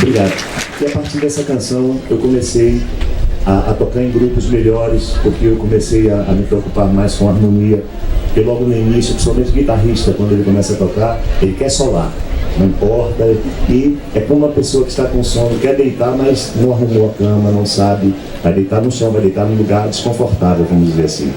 Obrigado. E a partir dessa canção eu comecei a tocar em grupos melhores, porque eu comecei a me preocupar mais com a harmonia. Porque logo no início, principalmente o guitarrista, quando ele começa a tocar, ele quer solar, não importa. E é como uma pessoa que está com sono, quer deitar, mas não arrumou a cama, não sabe, vai deitar no chão, vai deitar num lugar desconfortável, vamos dizer assim.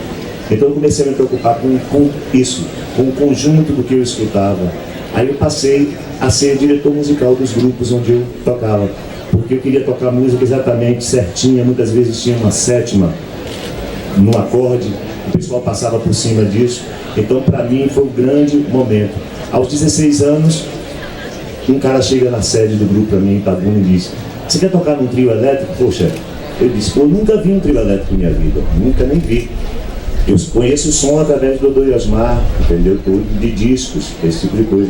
Então eu comecei a me preocupar com isso, com o conjunto do que eu escutava. Aí eu passei a ser diretor musical dos grupos onde eu tocava, porque eu queria tocar música exatamente certinha. Muitas vezes tinha uma sétima no acorde, o pessoal passava por cima disso. Então para mim foi um grande momento. Aos 16 anos, um cara chega na sede do grupo para mim em Itabuna e diz: "Você quer tocar num trio elétrico?" Poxa, eu disse: "Pô, nunca vi um trio elétrico em minha vida, nunca nem vi. Eu conheço o som através do Dodô e Osmar, entendeu? Tudo de discos, esse tipo de coisa."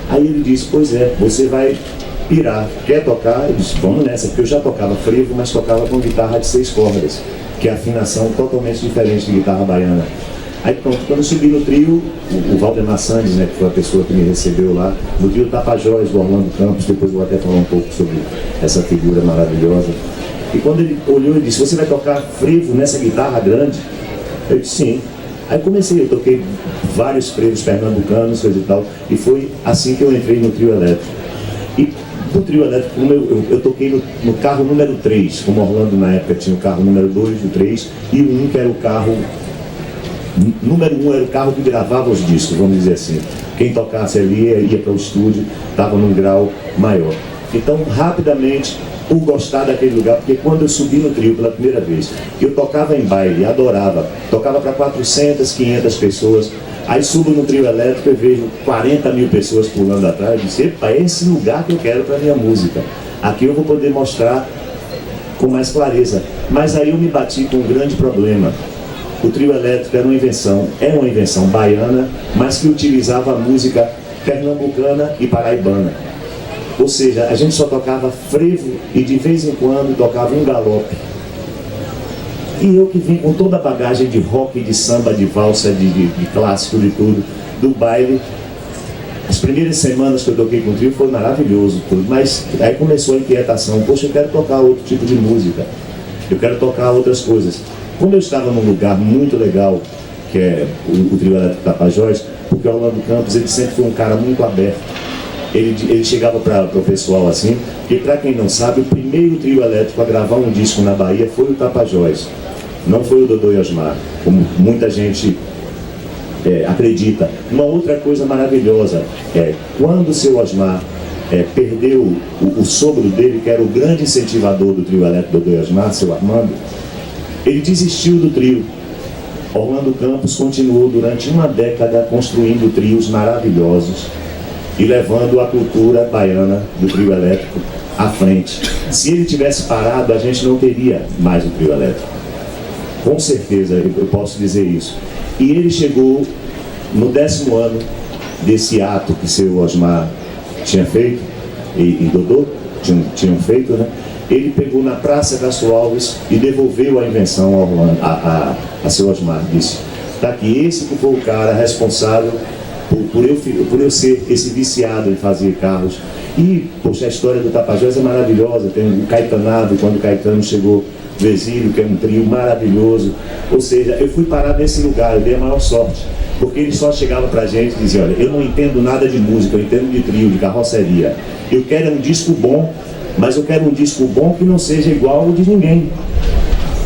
Aí ele disse: "Pois é, você vai pirar, quer tocar?" Eu disse: "Vamos nessa", porque eu já tocava frevo, mas tocava com guitarra de 6 cordas, que é a afinação totalmente diferente de guitarra baiana. Aí pronto, quando eu subi no trio, o Valdemar Sandes, né, que foi a pessoa que me recebeu lá, no trio Tapajós, do Orlando Campos, depois eu vou até falar um pouco sobre essa figura maravilhosa. E quando ele olhou e disse: "Você vai tocar frevo nessa guitarra grande?" Eu disse: "Sim." Aí comecei, eu toquei vários frevos pernambucanos, coisa e tal, e foi assim que eu entrei no trio elétrico. E do trio elétrico, eu toquei no carro número 3, como Orlando na época tinha o carro número 2, o 3, e o 1 que era o carro, número 1 era o carro que gravava os discos, vamos dizer assim. Quem tocasse ali ia para o estúdio, estava num grau maior. Então, rapidamente, por gostar daquele lugar, porque quando eu subi no trio pela primeira vez, eu tocava em baile, adorava, tocava para 400, 500 pessoas, aí subo no trio elétrico e vejo 40 mil pessoas pulando atrás, e disse: "Epa, é esse lugar que eu quero para minha música, aqui eu vou poder mostrar com mais clareza." Mas aí eu me bati com um grande problema. O trio elétrico era uma invenção baiana, mas que utilizava a música pernambucana e paraibana. Ou seja, a gente só tocava frevo e de vez em quando tocava um galope. E eu que vim com toda a bagagem de rock, de samba, de valsa, de clássico, de tudo, do baile. As primeiras semanas que eu toquei com o trio foi maravilhoso, tudo, mas aí começou a inquietação: poxa, eu quero tocar outro tipo de música, eu quero tocar outras coisas. Como eu estava num lugar muito legal, que é o trio elétrico Tapajós, porque o Orlando Campos, ele sempre foi um cara muito aberto. Ele chegava para o pessoal assim, e para quem não sabe, o primeiro trio elétrico a gravar um disco na Bahia foi o Tapajós, não foi o Dodô e Osmar, como muita gente acredita. Uma outra coisa maravilhosa é quando o seu Osmar perdeu o sogro dele, que era o grande incentivador do trio elétrico Dodô e Osmar, seu Armando, ele desistiu do trio. Orlando Campos continuou durante uma década construindo trios maravilhosos e levando a cultura baiana do trio elétrico à frente. Se ele tivesse parado, a gente não teria mais o trio elétrico. Com certeza, eu posso dizer isso. E ele chegou no 10º ano desse ato que seu Osmar tinha feito, e Dodô tinham feito, né? Ele pegou na Praça Castro Alves e devolveu a invenção ao Orlando, a seu Osmar. Disse: tá aqui, esse que foi o cara responsável por eu ser esse viciado em fazer carros. E, poxa, a história do Tapajós é maravilhosa. Tem o Caetanado, quando o Caetano chegou do exílio, que é um trio maravilhoso. Ou seja, eu fui parar nesse lugar, eu dei a maior sorte, porque ele só chegava pra gente e dizia: olha, eu não entendo nada de música, eu entendo de trio, de carroceria. Eu quero um disco bom, mas eu quero um disco bom que não seja igual ao de ninguém.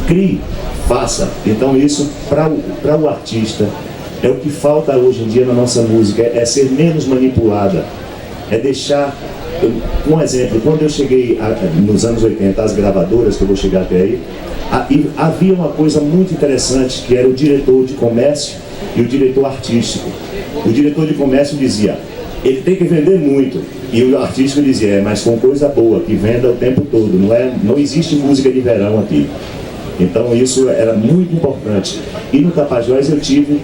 Crie, faça. Então isso, para o artista, é o que falta hoje em dia na nossa música, é ser menos manipulada, é deixar. Um exemplo, quando eu cheguei nos anos 80, as gravadoras, que eu vou chegar até aí, havia uma coisa muito interessante, que era o diretor de comércio e o diretor artístico. O diretor de comércio dizia: ele tem que vender muito, e o artístico dizia: mas com coisa boa, que venda o tempo todo, não existe música de verão aqui. Então isso era muito importante. E no Tapajós eu tive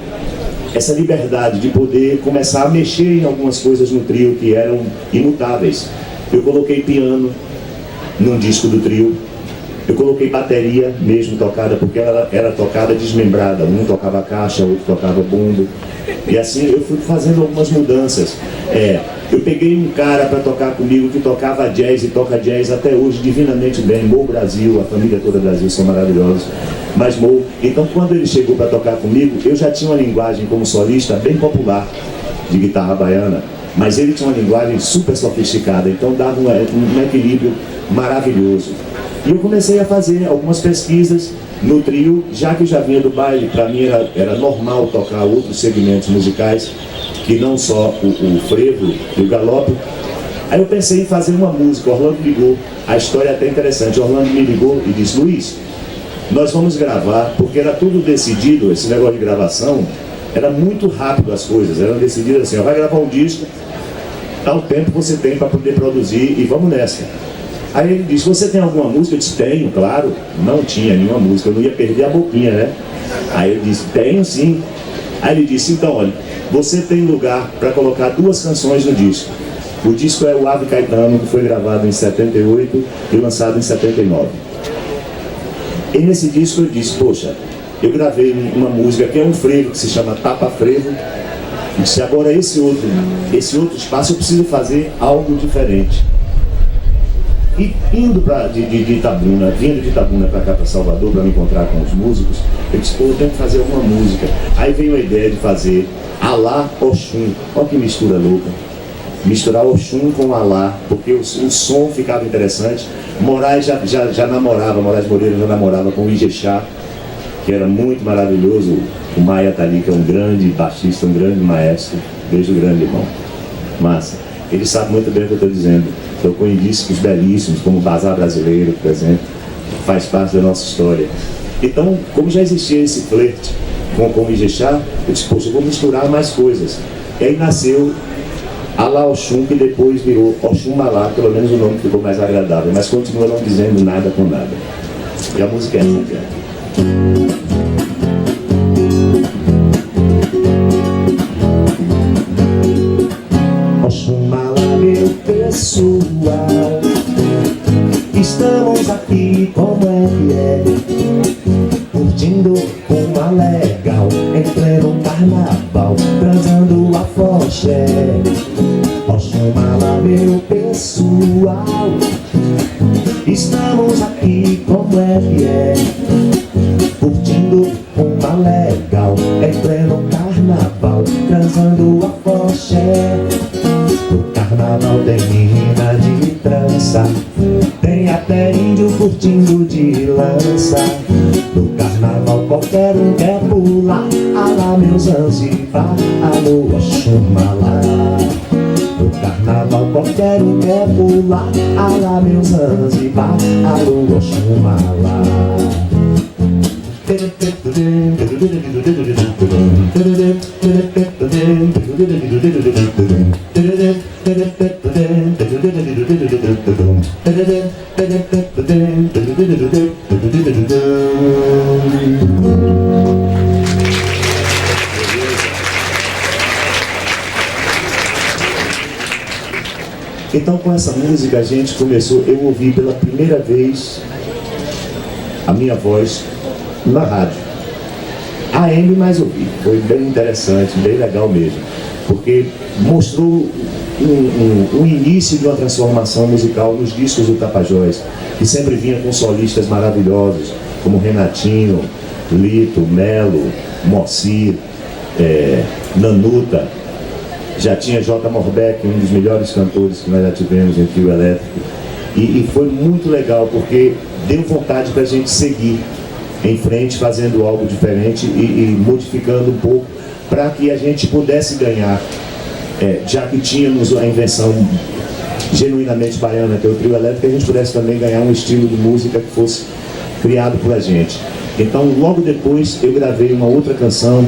essa liberdade de poder começar a mexer em algumas coisas no trio que eram imutáveis. Eu coloquei piano num disco do trio, eu coloquei bateria mesmo tocada, porque ela era tocada desmembrada, um tocava caixa, outro tocava bumbo, e assim eu fui fazendo algumas mudanças. Eu peguei um cara para tocar comigo que tocava jazz e toca jazz até hoje divinamente bem, Mo Brasil, a família toda Brasil são maravilhosos, mas Mo, então quando ele chegou para tocar comigo, eu já tinha uma linguagem como solista bem popular de guitarra baiana, mas ele tinha uma linguagem super sofisticada, então dava um equilíbrio maravilhoso. E eu comecei a fazer algumas pesquisas no trio, já que eu já vinha do baile. Para mim era normal tocar outros segmentos musicais, que não só o frevo e o galope. Aí eu pensei em fazer uma música. Orlando ligou, a história é até interessante. Orlando me ligou e disse: Luiz, nós vamos gravar, porque era tudo decidido, esse negócio de gravação, era muito rápido as coisas, eram decididas assim: ó, vai gravar um disco, tal tempo você tem para poder produzir e vamos nessa. Aí ele disse: você tem alguma música? Eu disse: tenho, claro. Não tinha nenhuma música, eu não ia perder a boquinha, né? Aí eu disse: tenho sim. Aí ele disse: então, olha, você tem lugar para colocar 2 canções no disco. O disco é o Ave Caetano, que foi gravado em 78 e lançado em 79. E nesse disco eu disse: poxa, eu gravei uma música que é um frevo, que se chama Tapa Frevo. Eu disse: agora esse outro espaço eu preciso fazer algo diferente. E indo de Itabuna, vindo de Itabuna para cá, para Salvador, para me encontrar com os músicos, eu disse: pô, eu tenho que fazer alguma música. Aí veio a ideia de fazer Alá Oxum. Olha que mistura louca. Misturar Oxum com Alá, porque o som ficava interessante. Moraes já namorava, Moraes Moreira já namorava com o Ijexá, que era muito maravilhoso. O Maia está ali, que é um grande baixista, um grande maestro. Beijo grande, irmão. Massa. Ele sabe muito bem o que eu estou dizendo. Tocou em discos belíssimos, como o Bazar Brasileiro, por exemplo, faz parte da nossa história. Então, como já existia esse flerte com o Ijexá, eu disse: poxa, eu vou misturar mais coisas. E aí nasceu Alá Oxum, que depois virou Oxum Malá, pelo menos o nome ficou mais agradável, mas continua não dizendo nada com nada. E a música é assim. Oxum Malá, meu pessoal, estamos aqui como é que é, curtindo uma legal, em pleno carnaval, transando a foché. Oxum Malá, meu pessoal, estamos aqui como é que é, curtindo uma legal, em pleno carnaval, transando a foché. No carnaval tem menina de trança, tem até índio curtindo de lança. No carnaval qualquer um quer pular, alá meu Zanzibar, alô Oxum Malá. No carnaval qualquer um quer pular, alá meu Zanzibar, alô Oxum Malá. Então, com essa música, a gente começou, eu ouvi pela primeira vez a minha voz na rádio. AM, mas ouvi. Foi bem interessante, bem legal mesmo, porque mostrou um início de uma transformação musical nos discos do Tapajós, que sempre vinha com solistas maravilhosos, como Renatinho, Lito, Melo, Moacir, Nanuta. Já tinha J. Morbeck, um dos melhores cantores que nós já tivemos em Trio Elétrico. E foi muito legal, porque deu vontade para a gente seguir em frente, fazendo algo diferente e modificando um pouco, para que a gente pudesse ganhar, já que tínhamos a invenção genuinamente baiana, que é o Trio Elétrico, a gente pudesse também ganhar um estilo de música que fosse criado por a gente. Então, logo depois, eu gravei uma outra canção,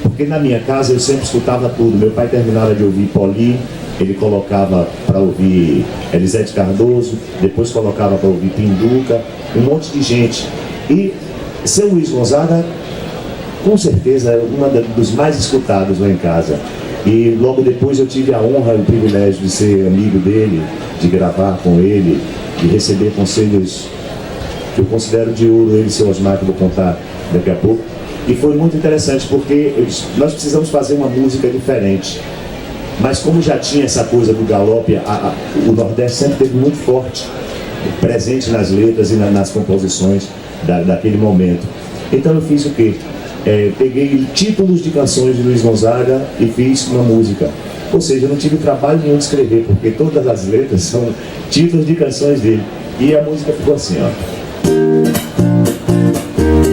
porque na minha casa eu sempre escutava tudo. Meu pai terminava de ouvir Poli, ele colocava para ouvir Elisete Cardoso, depois colocava para ouvir Pinduca, um monte de gente. E seu Luiz Gonzaga, com certeza, é um dos mais escutados lá em casa. E logo depois eu tive a honra e o privilégio de ser amigo dele, de gravar com ele, de receber conselhos que eu considero de ouro, ele e seu Osmar, que eu vou contar daqui a pouco. E foi muito interessante, porque nós precisamos fazer uma música diferente. Mas como já tinha essa coisa do galope, o Nordeste sempre teve muito forte, presente nas letras e nas composições daquele momento. Então eu fiz o quê? Peguei títulos de canções de Luiz Gonzaga e fiz uma música. Ou seja, eu não tive trabalho nenhum de escrever, porque todas as letras são títulos de canções dele. E a música ficou assim, ó.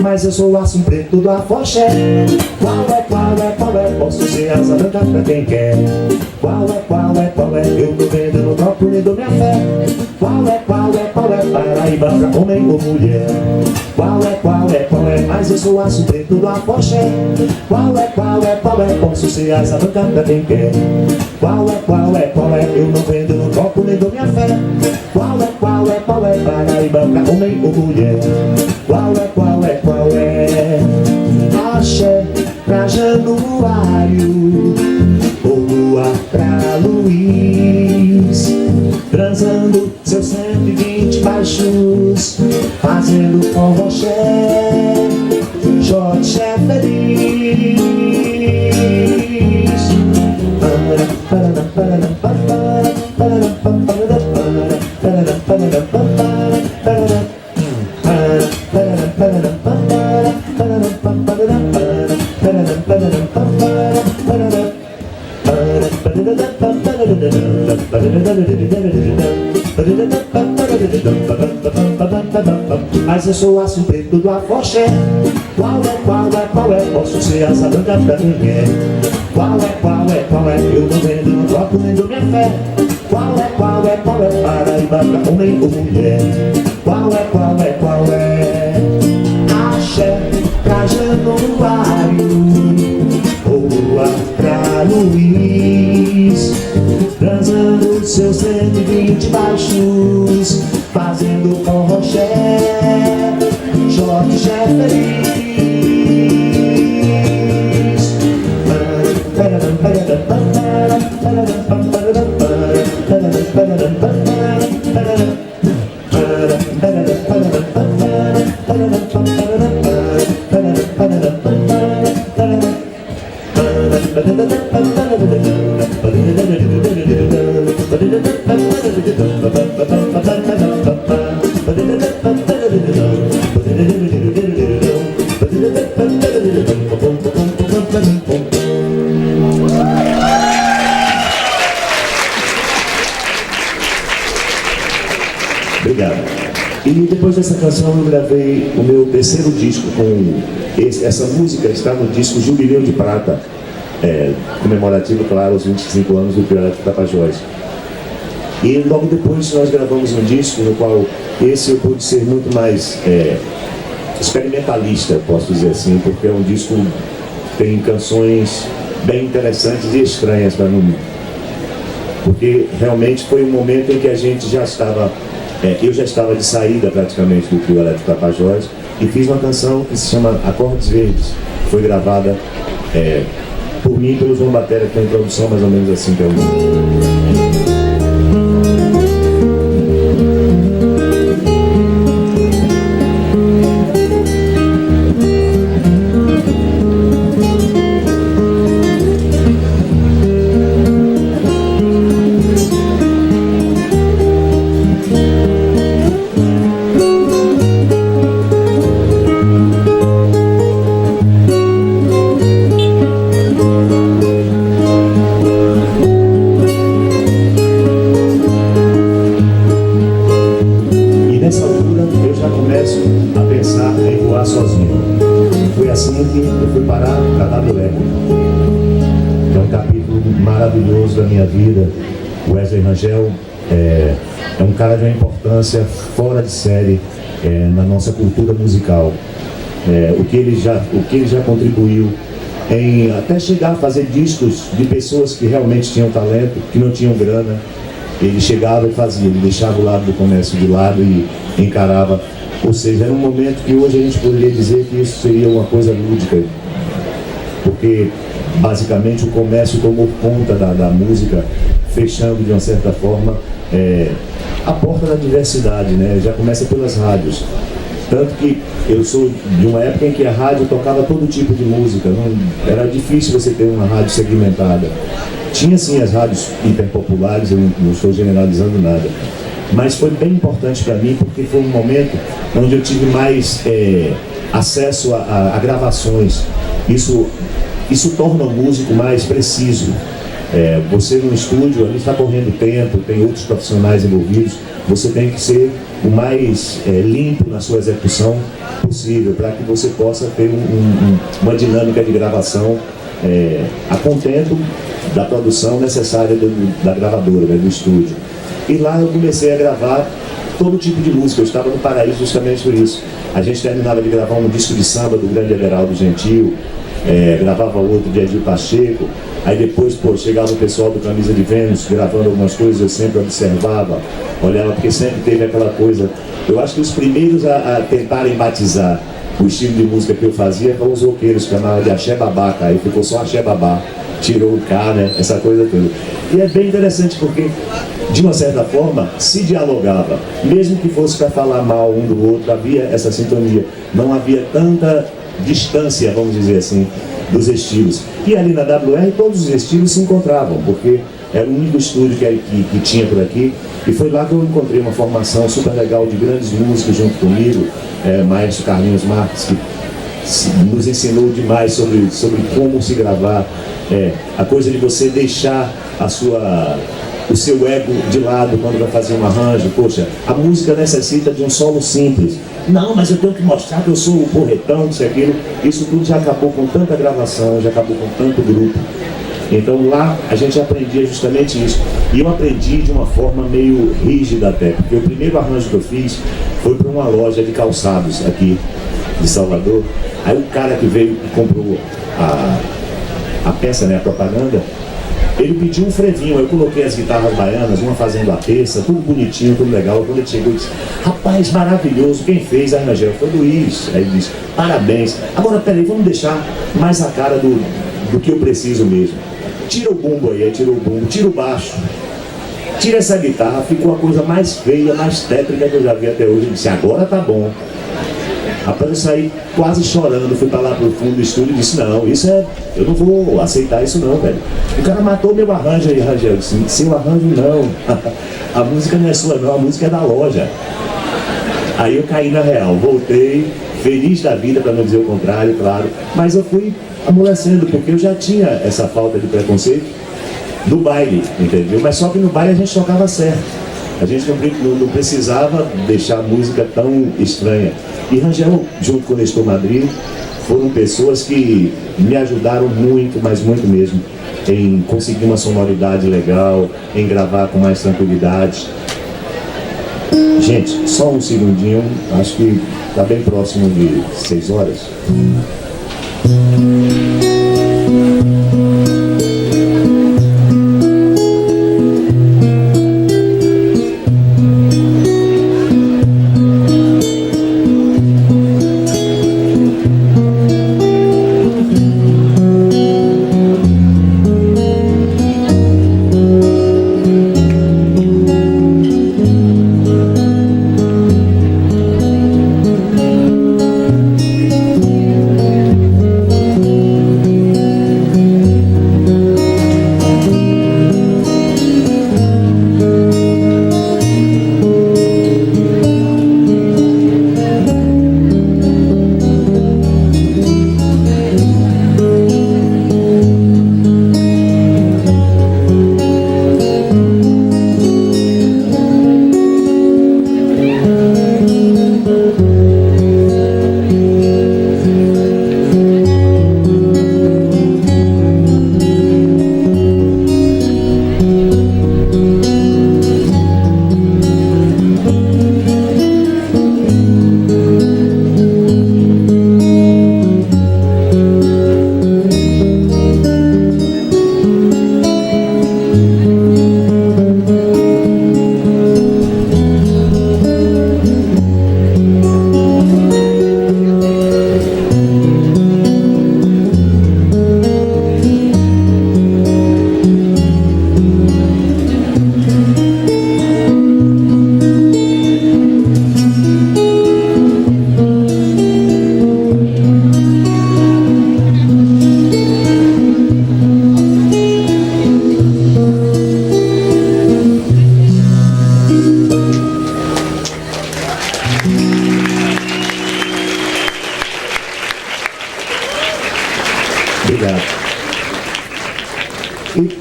Mas eu sou o aço preto do afoxé. Qual é, posso ser asa branca pra quem quer. Qual é, eu tô vendo no copo e dou minha fé. Qual é, Paraíba pra homem ou mulher. Qual é, mas eu sou o aço preto do afoxé. Qual é, posso ser asa branca pra quem quer. Qual é, eu não vendo no copo nem dou minha fé. Qual é, Paraíba pra homem ou mulher. Qual é, axé pra Januário, ou lua pra Luiz, transando seus 120 baixos, fazendo forroxé, Jorge é feliz. Mas eu sou o aço preto do afoxé. Qual é, posso ser asa branca pra quem quer. Qual é, eu não vendo no copo nem dou minha fé. Qual é, Paraíba pra homem ou mulher. Qual é, axé pra Januário, ou lua pra Luiz, transando seus 120 baixos, fazendo forroxé, Jorge é feliz. Obrigado. E depois dessa canção eu gravei o meu terceiro disco com essa música, está no disco Jubileu de Prata, comemorativo, claro, aos 25 anos do Trio Elétrico Tapajós. E logo depois nós gravamos um disco no qual esse eu pude ser muito mais experimentalista, posso dizer assim, porque é um disco que tem canções bem interessantes e estranhas, para não porque realmente foi um momento em que a gente já estava, eu já estava de saída praticamente do Trio Elétrico Tapajós, e fiz uma canção que se chama Acordes Verdes, que foi gravada por mim e pelo João Batera, que tem uma introdução mais ou menos assim que é o sozinho. Foi assim que eu fui parar para WR. É um capítulo maravilhoso da minha vida. O Wesley Rangel é um cara de uma importância fora de série na nossa cultura musical. O que ele já contribuiu em até chegar a fazer discos de pessoas que realmente tinham talento, que não tinham grana. Ele chegava e fazia, ele deixava o lado do comércio de lado e encarava. Ou seja, era um momento que hoje a gente poderia dizer que isso seria uma coisa lúdica, porque basicamente o comércio tomou conta da música, fechando de uma certa forma a porta da diversidade, né? Já começa pelas rádios. Tanto que eu sou de uma época em que a rádio tocava todo tipo de música, era difícil você ter uma rádio segmentada. Tinha sim as rádios hiperpopulares, eu não estou generalizando nada. Mas foi bem importante para mim, porque foi um momento onde eu tive mais acesso a gravações. Isso torna o músico mais preciso. Você no estúdio, ali está correndo tempo, tem outros profissionais envolvidos, você tem que ser o mais limpo na sua execução possível, para que você possa ter uma dinâmica de gravação a contento da produção necessária da gravadora, né, do estúdio. E lá eu comecei a gravar todo tipo de música. Eu estava no Paraíso justamente por isso. A gente terminava de gravar um disco de samba do grande Everaldo Gentil, gravava outro de Edir Pacheco. Aí depois, chegava o pessoal do Camisa de Vênus gravando algumas coisas, eu sempre observava, olhava, porque sempre teve aquela coisa. Eu acho que os primeiros a tentarem batizar o estilo de música que eu fazia foram os roqueiros, que chamavam de Axé Babaca, aí ficou só Axé Babá, tirou o K, né, essa coisa toda. E é bem interessante porque, de uma certa forma, se dialogava, mesmo que fosse para falar mal um do outro, havia essa sintonia, não havia tanta distância, vamos dizer assim, dos estilos. E ali na WR todos os estilos se encontravam, porque era o único estúdio que tinha por aqui, e foi lá que eu encontrei uma formação super legal de grandes músicos junto comigo, Maestro Carlinhos Marques, que nos ensinou demais sobre como se gravar, a coisa de você deixar o seu ego de lado quando vai fazer um arranjo. Poxa, a música necessita de um solo simples. Não, mas eu tenho que mostrar que eu sou o porretão, isso e aquilo. Isso tudo já acabou com tanta gravação, já acabou com tanto grupo. Então lá a gente aprendia justamente isso. E eu aprendi de uma forma meio rígida até, porque o primeiro arranjo que eu fiz foi para uma loja de calçados aqui de Salvador. Aí o cara que veio e comprou a peça, né, a propaganda, ele pediu um frevinho. Eu coloquei as guitarras baianas, uma fazendo a terça, tudo bonitinho, tudo legal. Quando ele chegou, ele disse: rapaz, maravilhoso, quem fez? Aí Rangel, foi o Luiz. Aí ele disse: parabéns. Agora peraí, vamos deixar mais a cara do que eu preciso mesmo. Tira o bumbo aí tirou o bumbo, tira o baixo, tira essa guitarra. Ficou a coisa mais feia, mais tétrica que eu já vi até hoje. Ele disse: agora tá bom. Rapaz, eu saí quase chorando, fui pra lá pro fundo do estúdio e disse: não, eu não vou aceitar isso não, velho. O cara matou meu arranjo aí, Rangel. Eu disse: seu arranjo não, a música não é sua não, a música é da loja. Aí eu caí na real, voltei, feliz da vida, para não dizer o contrário, claro, mas eu fui amolecendo, porque eu já tinha essa falta de preconceito do baile, entendeu? Mas só que no baile a gente tocava certo. A gente não precisava deixar a música tão estranha. E Rangel, junto com o Nestor Madrid, foram pessoas que me ajudaram muito, mas muito mesmo, em conseguir uma sonoridade legal, em gravar com mais tranquilidade. Gente, só um segundinho, acho que está bem próximo de 6 horas.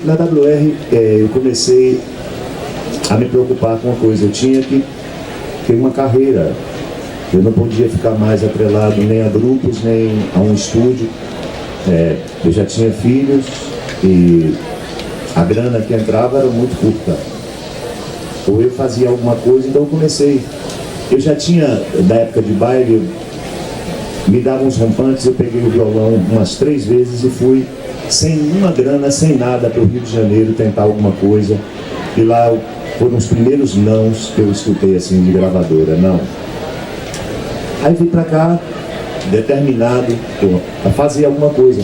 na WR eu comecei a me preocupar com uma coisa. Eu tinha que ter uma carreira. Eu não podia ficar mais atrelado nem a grupos, nem a um estúdio. Eu já tinha filhos e a grana que entrava era muito curta. Ou eu fazia alguma coisa, então eu comecei. Eu já tinha, da época de baile, me davam uns rompantes, eu peguei o violão umas 3 vezes e fui sem uma grana, sem nada, para o Rio de Janeiro tentar alguma coisa. E lá foram os primeiros nãos que eu escutei assim de gravadora, não. Aí vim para cá, determinado a fazer alguma coisa.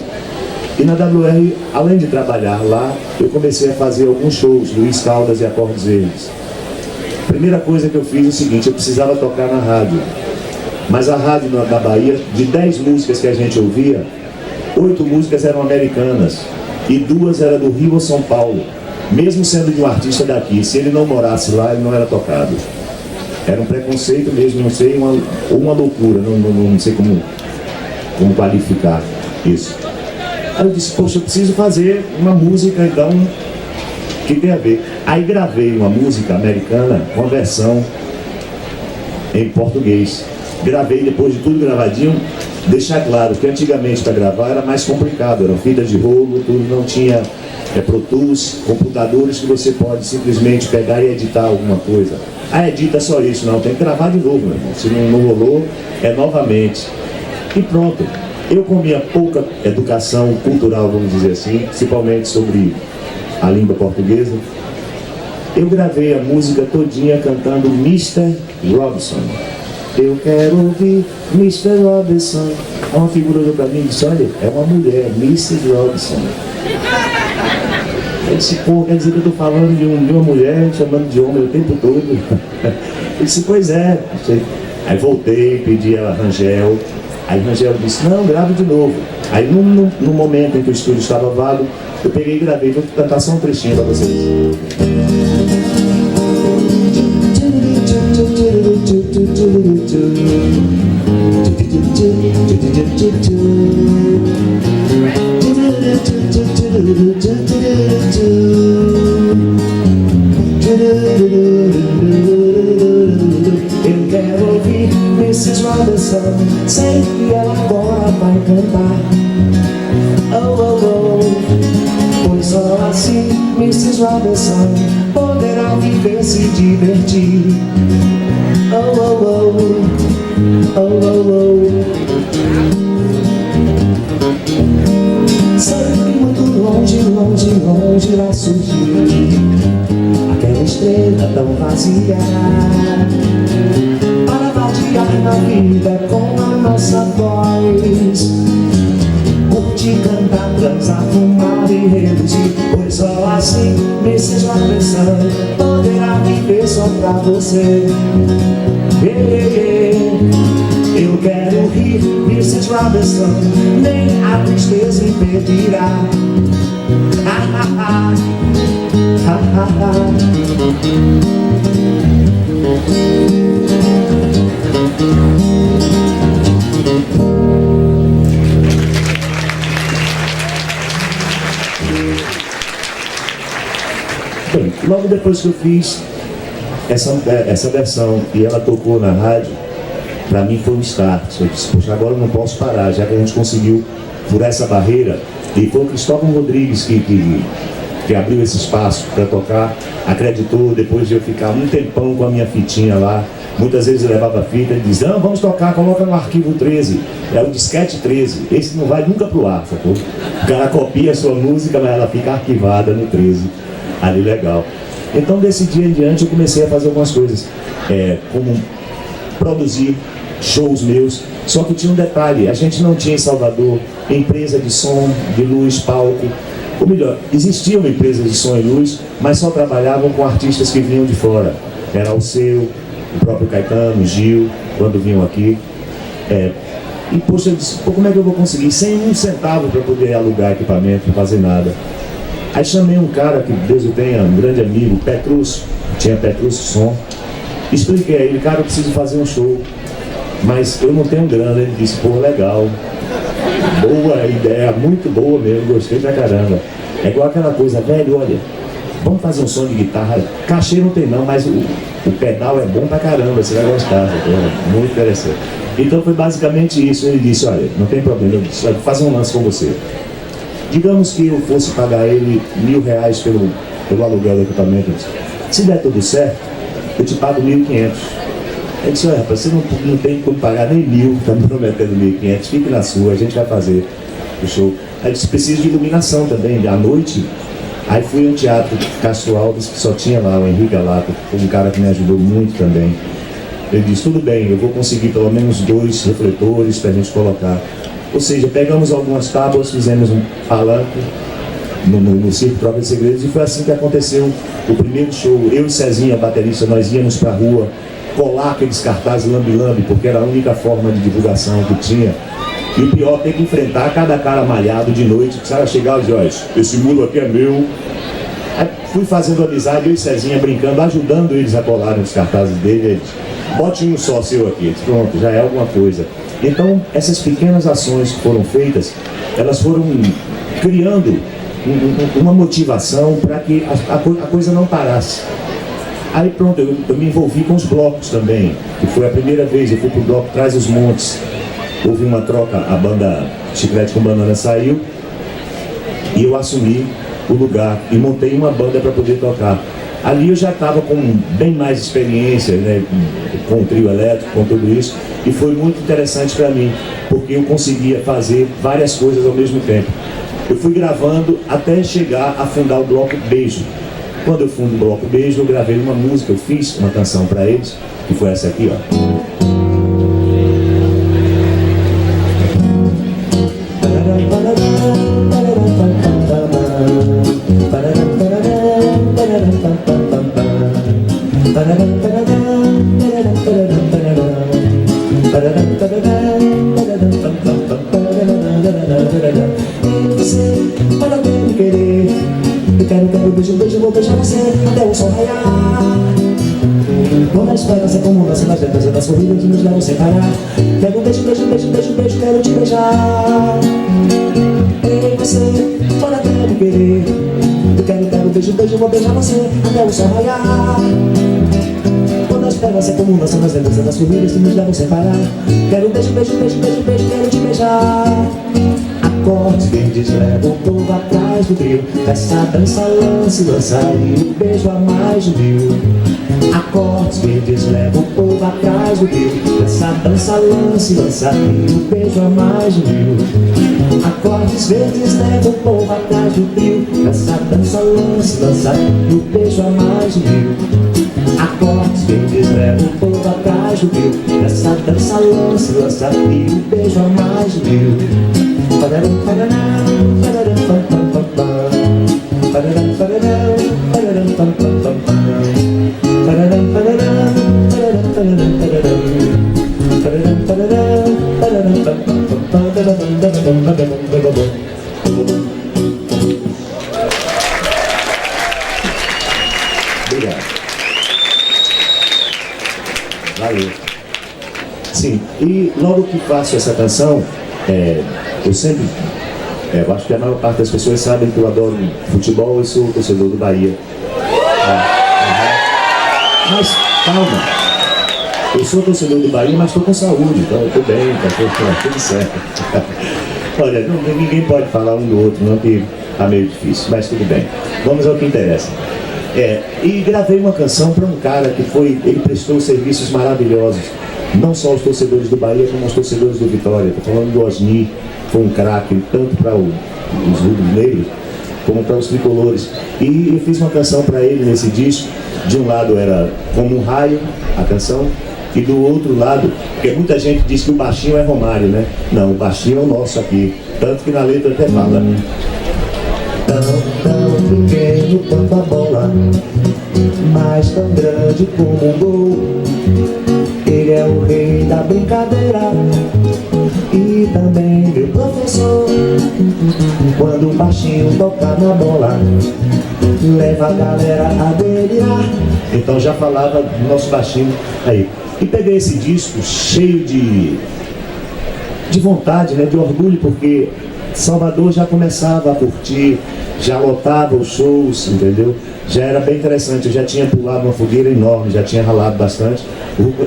E na WR, além de trabalhar lá, eu comecei a fazer alguns shows, Luiz Caldas e Acordes Verdes. Primeira coisa que eu fiz é o seguinte, eu precisava tocar na rádio. Mas a rádio da Bahia, de 10 músicas que a gente ouvia, 8 músicas eram americanas e 2 eram do Rio ou São Paulo. Mesmo sendo de um artista daqui, se ele não morasse lá, ele não era tocado. Era um preconceito mesmo, não sei, uma loucura, não sei como qualificar isso. Aí eu disse, poxa, eu preciso fazer uma música, então, que tem a ver. Aí gravei uma música americana com a versão em português. Gravei depois de tudo gravadinho, deixar claro que antigamente para gravar era mais complicado, eram fitas de rolo, tudo, não tinha Pro Tools, computadores que você pode simplesmente pegar e editar alguma coisa. Edita só isso, não, tem que gravar de novo, meu irmão. Se não rolou, novamente. E pronto. Eu, com minha pouca educação cultural, vamos dizer assim, principalmente sobre a língua portuguesa, eu gravei a música todinha cantando Mr. Robinson. Eu quero ouvir Mr. Robinson. Uma figura olhou pra mim e disse, olha, é uma mulher, Mrs. Robinson. Eu disse, pô, quer dizer que eu tô falando de uma mulher chamando de homem o tempo todo? Eu disse, pois é. Aí voltei, pedi a Rangel. Aí Rangel disse, não, grave de novo. Aí no momento em que o estúdio estava vago, eu peguei e gravei. Vou cantar só um trechinho pra vocês. Eu quero ouvir Mrs. Robinson, sei que ela agora vai cantar. Oh, oh, oh. Pois só assim Mrs. Robinson poderá viver, se divertir. Oh, oh, oh. Oh, oh, oh. Sei que muito longe, longe, longe vai surgir aquela estrela tão vazia para vadiar na vida com a nossa voz, curtir, cantar, transar, fumar e reluzir. Pois só assim Mrs. Robinson poderá viver só pra você. Eu quero rir, Mrs. Robinson, nem a tristeza impedirá. Ha, ha, ha. Ha, ha, ha. Bem, logo depois que eu fiz essa versão e ela tocou na rádio, para mim foi um start. Eu disse, poxa, agora eu não posso parar, já que a gente conseguiu furar essa barreira. E foi o Cristóvão Rodrigues que abriu esse espaço para tocar, acreditou, depois de eu ficar um tempão com a minha fitinha lá. Muitas vezes eu levava a fita e dizia, não, vamos tocar, coloca no arquivo 13, é o disquete 13, esse não vai nunca pro ar, sacou? O cara copia a sua música, mas ela fica arquivada no 13, ali legal. Então desse dia em diante eu comecei a fazer algumas coisas, como produzir shows meus, só que tinha um detalhe, a gente não tinha em Salvador empresa de som, de luz, palco. Ou melhor, existia uma empresa de som e luz, mas só trabalhavam com artistas que vinham de fora. Era o seu, o próprio Caetano, o Gil, quando vinham aqui. E poxa, eu disse, pô, como é que eu vou conseguir? Sem um centavo para poder alugar equipamento, não fazer nada. Aí chamei um cara que Deus o tenha, um grande amigo, Petrus, tinha Petrus Som. Expliquei a ele, cara, eu preciso fazer um show, mas eu não tenho grana. Ele disse, pô, legal, boa ideia, muito boa mesmo, gostei pra caramba. É igual aquela coisa, velho, olha, vamos fazer um som de guitarra. Cachê não tem não, mas o pedal é bom pra caramba, você vai gostar, é muito interessante. Então foi basicamente isso. Ele disse, olha, não tem problema, eu disse, vou fazer um lance com você. Digamos que eu fosse pagar ele R$1.000 pelo aluguel do equipamento. Se der tudo certo, eu te pago 1.500. Ele disse, olha, rapaz, você não tem como pagar nem 1.000, tá me prometendo 1.500, fique na sua, a gente vai fazer o show. Aí disse, preciso de iluminação também, à noite. Aí fui ao Teatro Castro Alves, que só tinha lá o Henrique Galato, um cara que me ajudou muito também. Ele disse, tudo bem, eu vou conseguir pelo menos 2 refletores pra gente colocar. Ou seja, pegamos algumas tábuas, fizemos um palanque no Circo Troca de Segredos, e foi assim que aconteceu o primeiro show. Eu e Cezinha, baterista, nós íamos pra rua colar aqueles cartazes lambi-lambi, porque era a única forma de divulgação que tinha. E o pior, ter que enfrentar cada cara malhado de noite, que sabe, chegar e dizer, olha, esse mulo aqui é meu. Aí fui fazendo amizade, eu e Cezinha brincando, ajudando eles a colarem os cartazes dele. Eles, bote um só seu aqui, pronto, já é alguma coisa. Então, essas pequenas ações que foram feitas, elas foram criando uma motivação para que a coisa não parasse. Aí pronto, eu me envolvi com os blocos também, que foi a primeira vez, eu fui pro bloco Traz os Montes. Houve uma troca, a banda Chiclete com Banana saiu, e eu assumi o lugar, e montei uma banda para poder tocar. Ali eu já estava com bem mais experiência, né, com o trio elétrico, com tudo isso, e foi muito interessante para mim, porque eu conseguia fazer várias coisas ao mesmo tempo. Eu fui gravando até chegar a fundar o Bloco Beijo. Quando eu fundo o Bloco Beijo, eu gravei uma música, eu fiz uma canção para eles, que foi essa aqui, ó. Beijo, vou beijar você até o sol raiar. Quando a esperança como lança nas letras das corridas que nos levam sem parar. Quero beijo, quero te beijar. Ei, você, pode até me querer. Eu quero beijo, vou beijar você até o sol raiar. Quando a esperança como lança nas letras das corridas que nos levam sem parar. Quero beijo, quero te beijar. Acordes verdes levam o povo atrás do trio. Essa dança lance, e o beijo a mais de 1000. Acordes verdes levam o povo atrás do trio. Essa dança lance, e o beijo a mais de 1000. Acordes verdes levam o povo atrás do trio. Essa dança lance, e o beijo a mais de 1000. Acordes verdes levam o povo atrás do trio. Essa dança lance, e o beijo a mais de 1000. Obrigado. Valeu. Sim, e logo que faço essa canção, eu sempre, eu acho que a maior parte das pessoas sabem que eu adoro futebol e sou torcedor do Bahia. Mas calma, eu sou torcedor do Bahia, mas estou com saúde, então eu estou bem, está tudo certo. Olha, ninguém pode falar um do outro, não, que está meio difícil, mas tudo bem. Vamos ao que interessa. E gravei uma canção para um cara que ele prestou serviços maravilhosos, não só aos torcedores do Bahia, como aos torcedores do Vitória. Estou falando do Osni, foi um craque, tanto para os rubro-negros, como para os tricolores. E eu fiz uma canção para ele nesse disco. De um lado era Como um Raio, a canção, e do outro lado, porque muita gente diz que o baixinho é Romário, né? Não, o baixinho é o nosso aqui, tanto que na letra até fala. Tão pequeno quanto a bola, mas tão grande como um gol. Ele é o rei da brincadeira e também meu professor. Quando o baixinho toca na bola, leva a galera a delirar. Então já falava do nosso baixinho aí. E peguei esse disco cheio de vontade, né, de orgulho, porque Salvador já começava a curtir, já lotava os shows, entendeu? Já era bem interessante, eu já tinha pulado uma fogueira enorme, já tinha ralado bastante.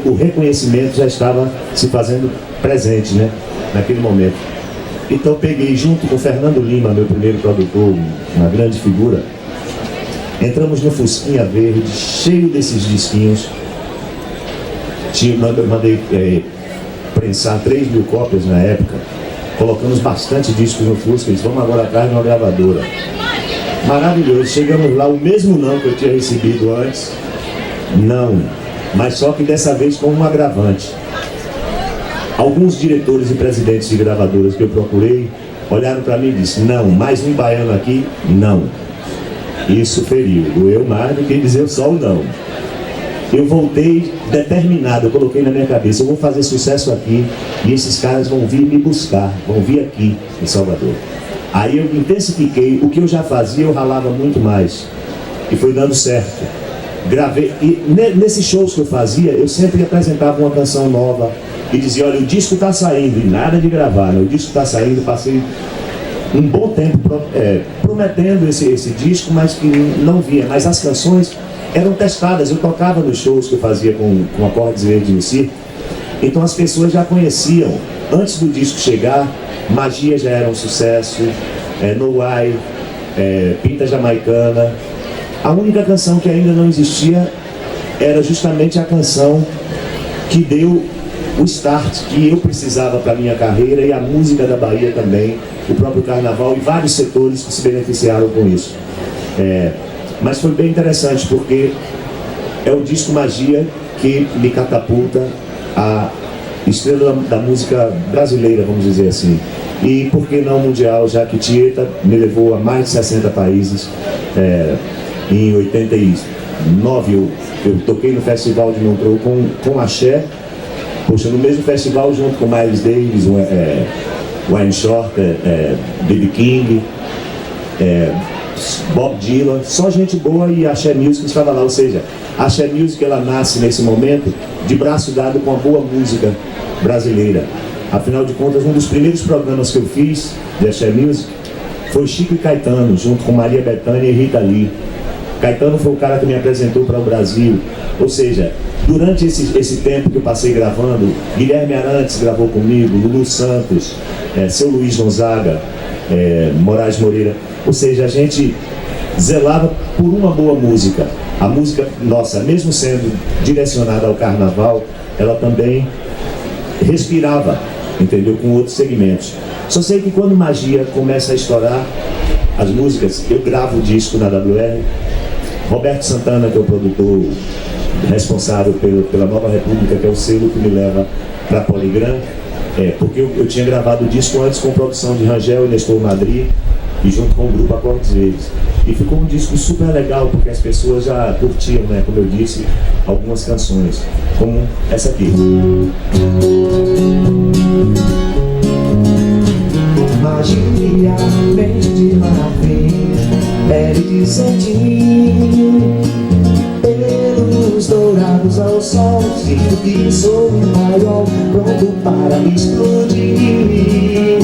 O reconhecimento já estava se fazendo presente, né? Naquele momento. Então peguei junto com o Fernando Lima, meu primeiro produtor, uma grande figura. Entramos no Fusquinha Verde, cheio desses disquinhos. Mandei prensar 3.000 cópias na época. Colocamos bastante discos no Fusca. Eles vamos agora atrás de uma gravadora. Maravilhoso. Chegamos lá, o mesmo não que eu tinha recebido antes. Não. Mas só que dessa vez com um agravante. Alguns diretores e presidentes de gravadoras que eu procurei olharam para mim e disseram: não, mais um baiano aqui, não. Isso feriu. Doeu mais do que dizer só o não. Eu voltei determinado, eu coloquei na minha cabeça: eu vou fazer sucesso aqui e esses caras vão vir me buscar, vão vir aqui em Salvador. Aí eu intensifiquei, o que eu já fazia eu ralava muito mais e foi dando certo. Gravei, e nesses shows que eu fazia, eu sempre apresentava uma canção nova e dizia: olha, o disco está saindo, e nada de gravar, né? O disco está saindo. Passei um bom tempo prometendo esse disco, mas que não via. Mas as canções eram testadas, eu tocava nos shows que eu fazia com Acordes Verdes no circo. Então as pessoas já conheciam, antes do disco chegar. Magia já era um sucesso, No Why, Pinta Jamaicana. A única canção que ainda não existia era justamente a canção que deu o start que eu precisava para a minha carreira, e a música da Bahia também, o próprio carnaval e vários setores que se beneficiaram com isso. Mas foi bem interessante, porque é o disco Magia que me catapulta a estrela da música brasileira, vamos dizer assim. E por que não mundial, já que Tieta me levou a mais de 60 países. Em 89 eu toquei no Festival de Montreux com Axé, poxa, no mesmo festival junto com Miles Davis, Wayne Shorter, B.B. King, Bob Dylan, só gente boa, e a Axé Music estava lá. Ou seja, a Axé Music ela nasce nesse momento de braço dado com a boa música brasileira. Afinal de contas, um dos primeiros programas que eu fiz de Axé Music foi Chico e Caetano, junto com Maria Bethânia e Rita Lee. Caetano foi o cara que me apresentou para o Brasil. Ou seja, durante esse tempo que eu passei gravando, Guilherme Arantes gravou comigo, Lulu Santos, Seu Luiz Gonzaga, Moraes Moreira. Ou seja, a gente zelava por uma boa música. A música nossa, mesmo sendo direcionada ao carnaval, ela também respirava, entendeu? Com outros segmentos. Só sei que quando Magia começa a estourar as músicas, eu gravo o disco na WR. Roberto Santana, que é o produtor responsável pela Nova República, que é o selo que me leva para a Poligram, porque eu tinha gravado o disco antes com produção de Rangel e Nestor Madri, e junto com o grupo Acordes Verdes. E ficou um disco super legal, porque as pessoas já curtiam, né, como eu disse, algumas canções, como essa aqui. Magia, mente de marfim, pele de cetim, pelos dourados ao sol, sinto que sou um maior, pronto para me explodir.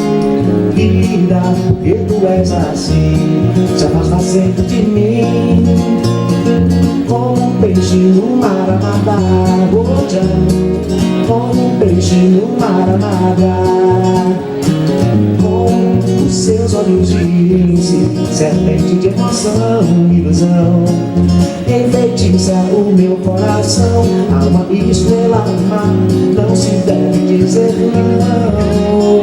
Vida, porque tu és assim, se afasta sempre de mim, como um peixe no mar a nadar, como um peixe no mar a nadar. Com os seus olhos de lince, serpente de emoção, ilusão, enfeitiça o meu coração. Há uma estrela no mar, não se deve dizer não.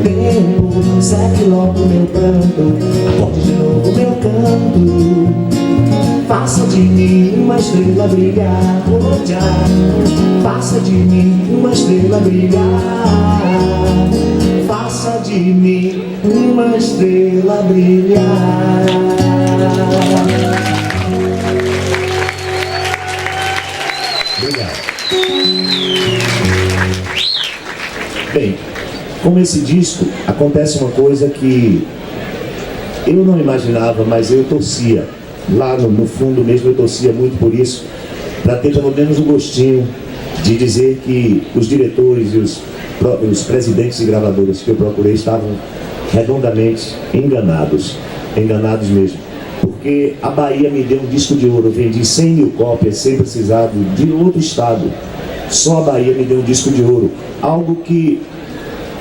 Tempo, segue logo meu pranto, acorde de novo meu canto. Faça de mim uma estrela brilhar, faça de mim uma estrela brilhar. Faça de mim uma estrela brilhar. Obrigado. Bem, com esse disco acontece uma coisa que eu não imaginava, mas eu torcia. Lá no fundo mesmo eu torcia muito por isso, para ter pelo menos um gostinho de dizer que os diretores e os presidentes de gravadoras que eu procurei estavam redondamente enganados mesmo. Porque a Bahia me deu um disco de ouro, eu vendi 100 mil cópias sem precisar de outro estado. Só a Bahia me deu um disco de ouro. Algo que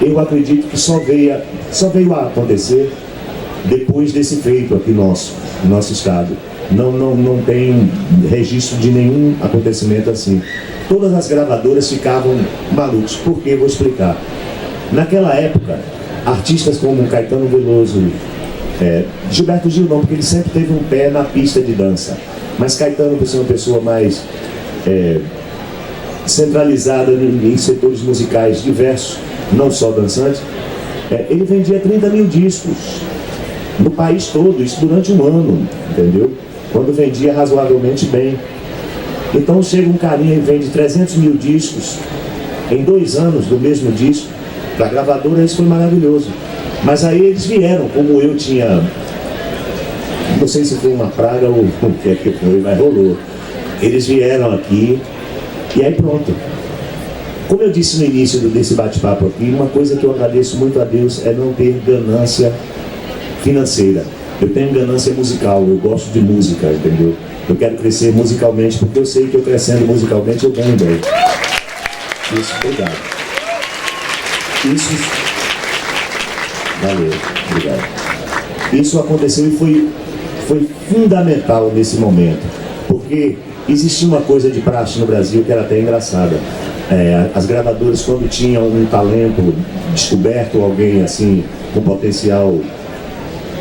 eu acredito que só veio a acontecer depois desse feito aqui no nosso estado. Não tem registro de nenhum acontecimento assim. Todas as gravadoras ficavam malucos. Por quê? Vou explicar. Naquela época, artistas como Caetano Veloso, Gilberto Gil não, porque ele sempre teve um pé na pista de dança. Mas Caetano, por ser uma pessoa mais centralizada em setores musicais diversos, não só dançante, ele vendia 30 mil discos no país todo, isso durante um ano, entendeu? Quando vendia razoavelmente bem. Então chega um carinha e vende 300 mil discos em 2 anos do mesmo disco. Para a gravadora isso foi maravilhoso. Mas aí eles vieram, como eu tinha, não sei se foi uma praga ou o que é que foi, mas rolou. Eles vieram aqui e aí pronto. Como eu disse no início desse bate-papo aqui, uma coisa que eu agradeço muito a Deus é não ter ganância financeira. Eu tenho ganância musical, eu gosto de música, entendeu? Eu quero crescer musicalmente, porque eu sei que eu crescendo musicalmente eu ganho bem. Isso, obrigado. Valeu, obrigado. Isso aconteceu e foi fundamental nesse momento, porque existia uma coisa de praxe no Brasil que era até engraçada. As gravadoras, quando tinham um talento descoberto, alguém assim com potencial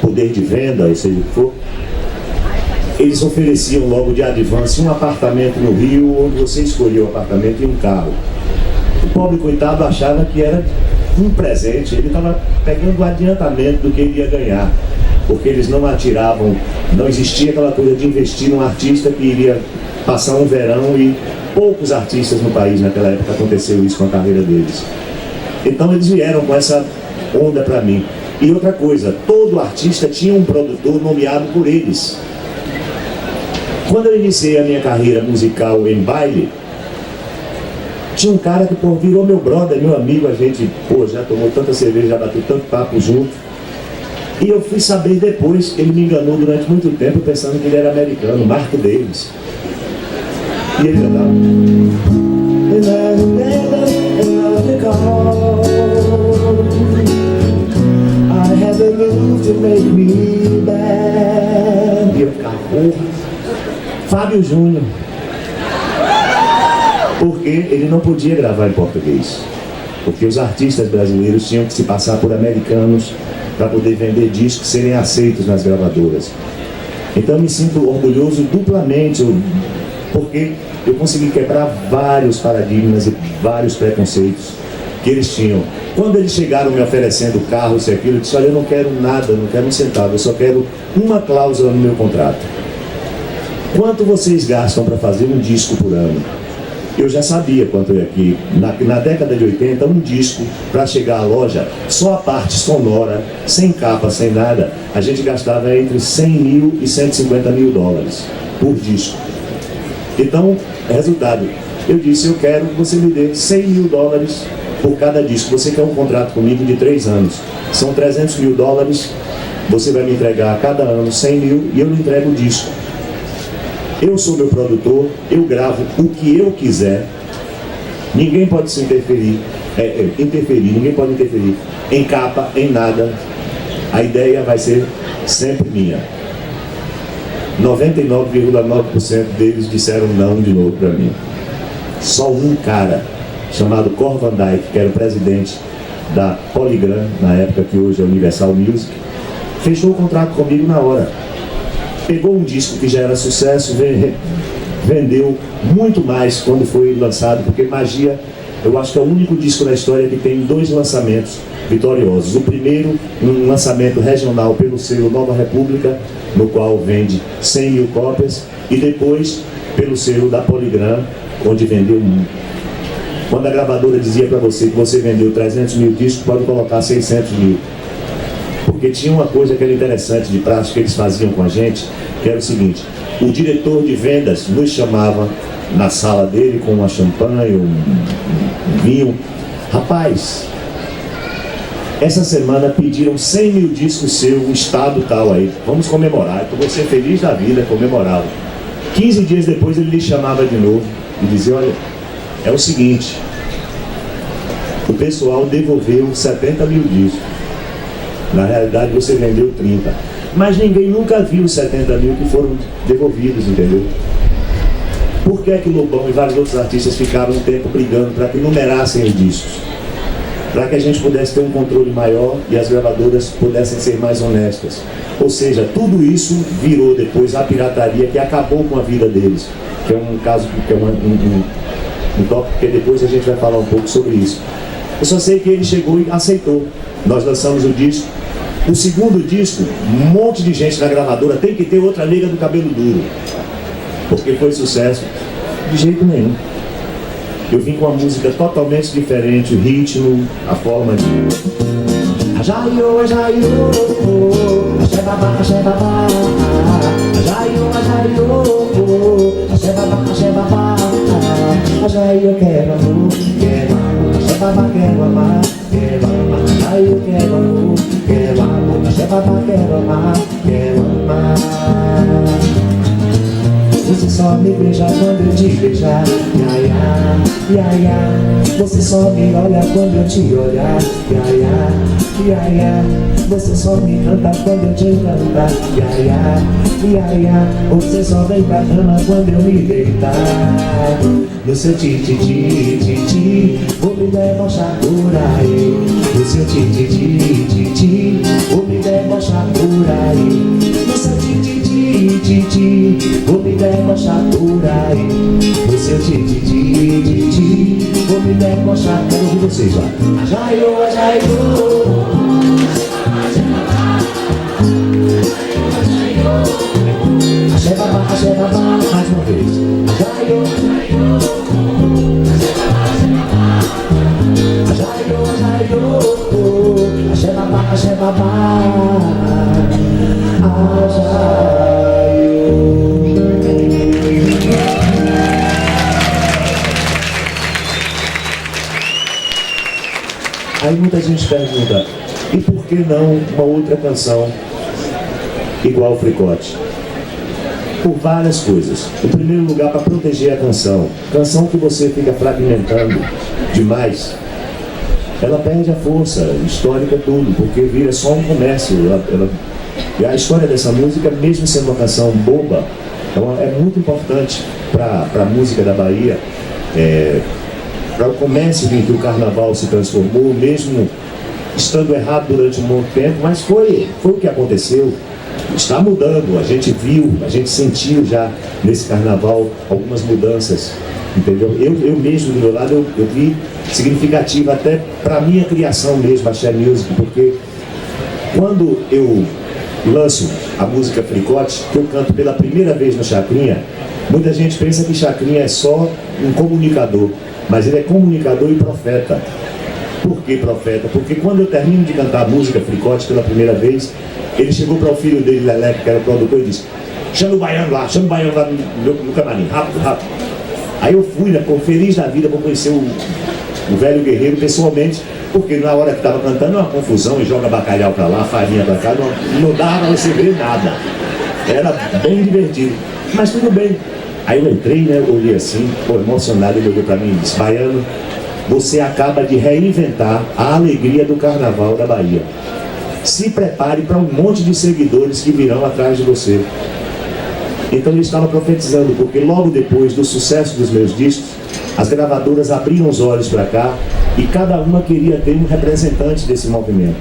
poder de venda, ou seja o que for, eles ofereciam logo de advance um apartamento no Rio, onde você escolhia o apartamento e um carro. O pobre coitado achava que era um presente, ele estava pegando o adiantamento do que ele ia ganhar, porque eles não atiravam, não existia aquela coisa de investir num artista que iria passar um verão, e poucos artistas no país naquela época aconteceu isso com a carreira deles. Então eles vieram com essa onda para mim. E outra coisa, todo artista tinha um produtor nomeado por eles. Quando eu iniciei a minha carreira musical em baile, tinha um cara que virou meu brother, meu amigo, a gente já tomou tanta cerveja, já bateu tanto papo junto. E eu fui saber depois, ele me enganou durante muito tempo pensando que ele era americano, Marco Davis. E ele cantava. E eu ficava, Fábio Júnior. Porque ele não podia gravar em português. Porque os artistas brasileiros tinham que se passar por americanos para poder vender discos, serem aceitos nas gravadoras. Então eu me sinto orgulhoso duplamente, porque eu consegui quebrar vários paradigmas e vários preconceitos que eles tinham. Quando eles chegaram me oferecendo carro, isso e aquilo, eu disse, olha, eu não quero nada, não quero um centavo, eu só quero uma cláusula no meu contrato. Quanto vocês gastam para fazer um disco por ano? Eu já sabia quanto é que, na década de 80, um disco, para chegar à loja, só a parte sonora, sem capa, sem nada, a gente gastava entre 100 mil e 150 mil dólares por disco. Então, resultado, eu disse, eu quero que você me dê 100 mil dólares por cada disco. Você quer um contrato comigo de 3 anos. São 300 mil dólares, você vai me entregar a cada ano 100 mil e eu lhe entrego o disco. Eu sou meu produtor, eu gravo o que eu quiser. Ninguém pode se interferir, ninguém pode interferir em capa, em nada. A ideia vai ser sempre minha. 99,9% deles disseram não de novo para mim. Só um cara, chamado Cor Van Dyke, que era o presidente da Polygram, na época que hoje é Universal Music, fechou o contrato comigo na hora. Pegou um disco que já era sucesso, vendeu muito mais quando foi lançado, porque Magia, eu acho que é o único disco na história que tem 2 lançamentos vitoriosos. O primeiro, um lançamento regional pelo selo Nova República, no qual vende 100 mil cópias, e depois pelo selo da Polygram, onde vendeu muito. Quando a gravadora dizia para você que você vendeu 300 mil discos, pode colocar 600 mil. Porque tinha uma coisa que era interessante de prática que eles faziam com a gente, que era o seguinte: o diretor de vendas nos chamava na sala dele com uma champanhe, um vinho. Rapaz, Essa semana pediram 100 mil discos seu, um estado tal aí. Vamos comemorar. Então você feliz da vida, comemorava. 15 dias depois ele lhe chamava de novo e dizia, olha, é o seguinte, o pessoal devolveu 70 mil discos. Na realidade você vendeu 30. Mas ninguém nunca viu os 70 mil que foram devolvidos, entendeu? Por que é que Lobão e vários outros artistas ficaram um tempo brigando para que numerassem os discos? Para que a gente pudesse ter um controle maior e as gravadoras pudessem ser mais honestas. Ou seja, tudo isso virou depois a pirataria que acabou com a vida deles. Que é um caso, que é um tópico que depois a gente vai falar um pouco sobre isso. Eu só sei que ele chegou e aceitou. Nós lançamos o disco. O segundo disco, um monte de gente na gravadora tem que ter outra nega do cabelo duro. Porque foi sucesso. De jeito nenhum. Eu vim com uma música totalmente diferente, o ritmo, a forma de... Ajaio, ajaio, axé babá, axé babá. Ajaio, ajaio, axé babá, axé babá. Ajaio, eu quero amor, quero amor. Axé babá, quero amar, quero amar. Ajaio, eu quero amor, quero amor. Axé babá, quero amar, quero amar. Você só me beija quando eu te beijar, ia, ia, ia, ia. Você só me olha quando eu te olhar, ia, ia, ia, ia. Você só me canta quando eu te cantar, ia, ia, ia, ia. Você só vem pra cama quando eu me deitar. No seu ti, vou me debochar por aí. No seu ti, vou me debochar por aí. No seu ti, vou me debochar por aí. No seu ti, vou me debochar. Quero ouvir vocês lá. Ajaio, ajaio. Axé babá, mais uma vez. Ajaio, ajaio, ajaio. Axé babá, axé babá. Aí muita gente pergunta, e por que não uma outra canção igual ao Fricote? Por várias coisas. Em primeiro lugar, para proteger a canção. Canção que você fica fragmentando demais, ela perde a força histórica tudo, porque vira só um comércio. E a história dessa música, mesmo sendo uma canção boba, é muito importante para a música da Bahia, para o comércio em que o carnaval se transformou, mesmo estando errado durante um muito tempo, mas foi o que aconteceu. Está mudando, a gente viu, a gente sentiu já nesse carnaval algumas mudanças, entendeu? Eu mesmo, do meu lado, eu vi significativa até para a minha criação mesmo, a Axé Music, porque quando eu lanço a música Fricote, que eu canto pela primeira vez no Chacrinha, muita gente pensa que Chacrinha é só um comunicador, mas ele é comunicador e profeta. Por que profeta? Porque quando eu termino de cantar a música Fricote pela primeira vez, ele chegou para o filho dele, Leleco, que era o produtor, e disse: chama o baiano lá no camarim, rápido, rápido. Aí eu fui, né, feliz da vida, para conhecer o velho guerreiro pessoalmente, porque na hora que estava cantando é uma confusão, e joga bacalhau para lá, farinha para cá, não dava para você ver nada. Era bem divertido, mas tudo bem. Aí eu entrei, né, olhei assim, emocionado, ele olhou para mim e disse: baiano, você acaba de reinventar a alegria do carnaval da Bahia. Se prepare para um monte de seguidores que virão atrás de você. Então ele estava profetizando, porque logo depois do sucesso dos meus discos, as gravadoras abriram os olhos para cá e cada uma queria ter um representante desse movimento.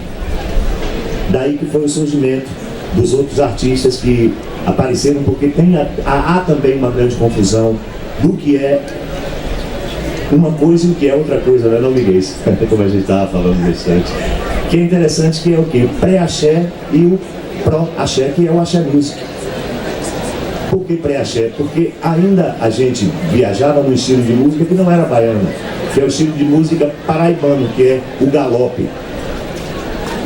Daí que foi o surgimento dos outros artistas que apareceram, porque há também uma grande confusão do que é uma coisa e o que é outra coisa, não é, não, Miguel? Como a gente estava falando nesse instante. Que é interessante, que é o quê? Pré-axé e o pró-axé, que é o Axé Music. Por que pré-axé? Porque ainda a gente viajava no estilo de música que não era baiano, que é o estilo de música paraibano, que é o galope.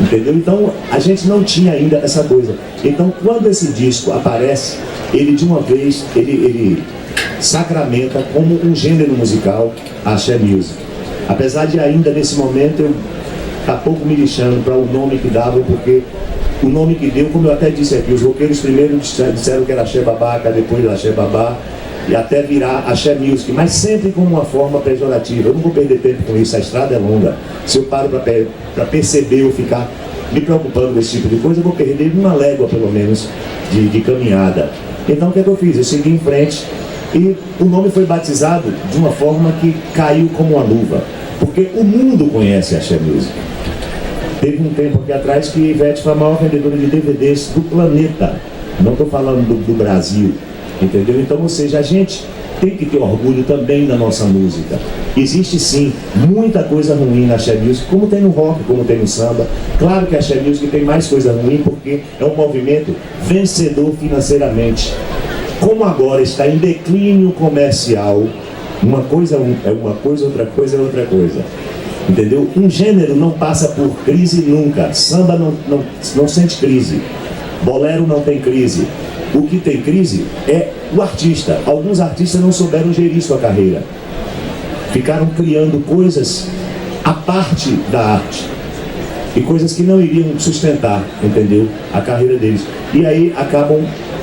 Entendeu? Então a gente não tinha ainda essa coisa. Então quando esse disco aparece, ele de uma vez, ele sacramenta como um gênero musical a Axé Music. Apesar de ainda nesse momento eu está pouco me lixando para o nome que dava, porque o nome que deu, como eu até disse aqui, os roqueiros primeiro disseram que era Axé Babaca, depois Axé Babá, e até virar Axé Music, mas sempre com uma forma pejorativa. Eu não vou perder tempo com isso, a estrada é longa. Se eu paro para perceber ou ficar me preocupando com esse tipo de coisa, eu vou perder uma légua, pelo menos, de caminhada. Então, o que é que eu fiz? Eu segui em frente e o nome foi batizado de uma forma que caiu como uma luva, porque o mundo conhece Axé Music. Teve um tempo aqui atrás que Ivete foi a maior vendedora de DVDs do planeta. Não estou falando do Brasil, entendeu? Então, ou seja, a gente tem que ter orgulho também da nossa música. Existe sim muita coisa ruim na Axé Music, como tem no rock, como tem no samba. Claro que a Axé Music tem mais coisa ruim porque é um movimento vencedor financeiramente. Como agora está em declínio comercial, uma coisa é uma coisa, outra coisa é outra coisa. Entendeu? Um gênero não passa por crise nunca. Samba não sente crise. Bolero não tem crise. O que tem crise é o artista. Alguns artistas não souberam gerir sua carreira. Ficaram criando coisas à parte da arte. E coisas que não iriam sustentar, entendeu? A carreira deles. E aí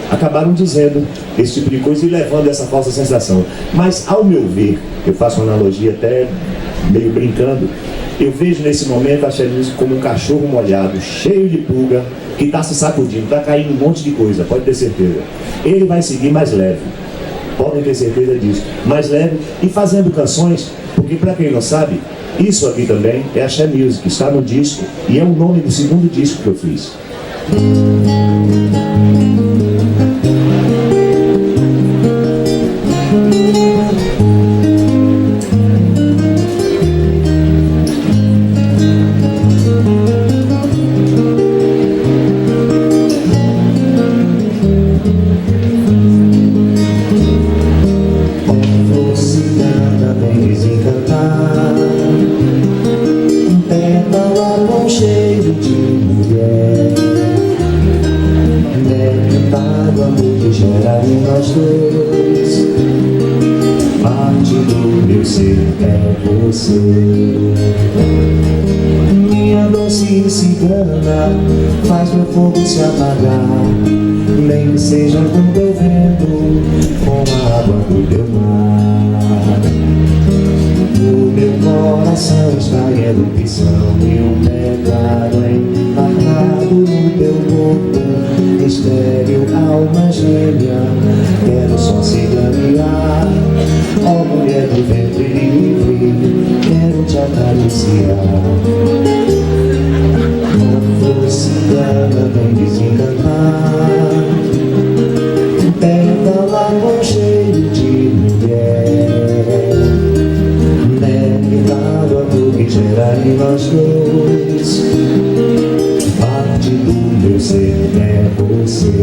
acabaram dizendo esse tipo de coisa e levando essa falsa sensação. Mas, ao meu ver, eu faço uma analogia até meio brincando, eu vejo nesse momento a Axé Music como um cachorro molhado, cheio de pulga, que está se sacudindo, está caindo um monte de coisa, pode ter certeza. Ele vai seguir mais leve, podem ter certeza disso, mais leve e fazendo canções, porque para quem não sabe, isso aqui também é Axé Music, está no disco e é o nome do segundo disco que eu fiz. Minha doce cigana faz meu fogo se apagar, nem que seja com teu vento, com a água do teu mar. O meu coração está em erupção e um pecado embarcado no teu corpo, estéril, alma gêmea, quero só ciganear. Ó mulher do ventre livre, quero te acariciar. Ó cigana, vem desencantar, pétala com cheiro de mulher, neve d'água do que gera em nós dois, parte do meu ser é você.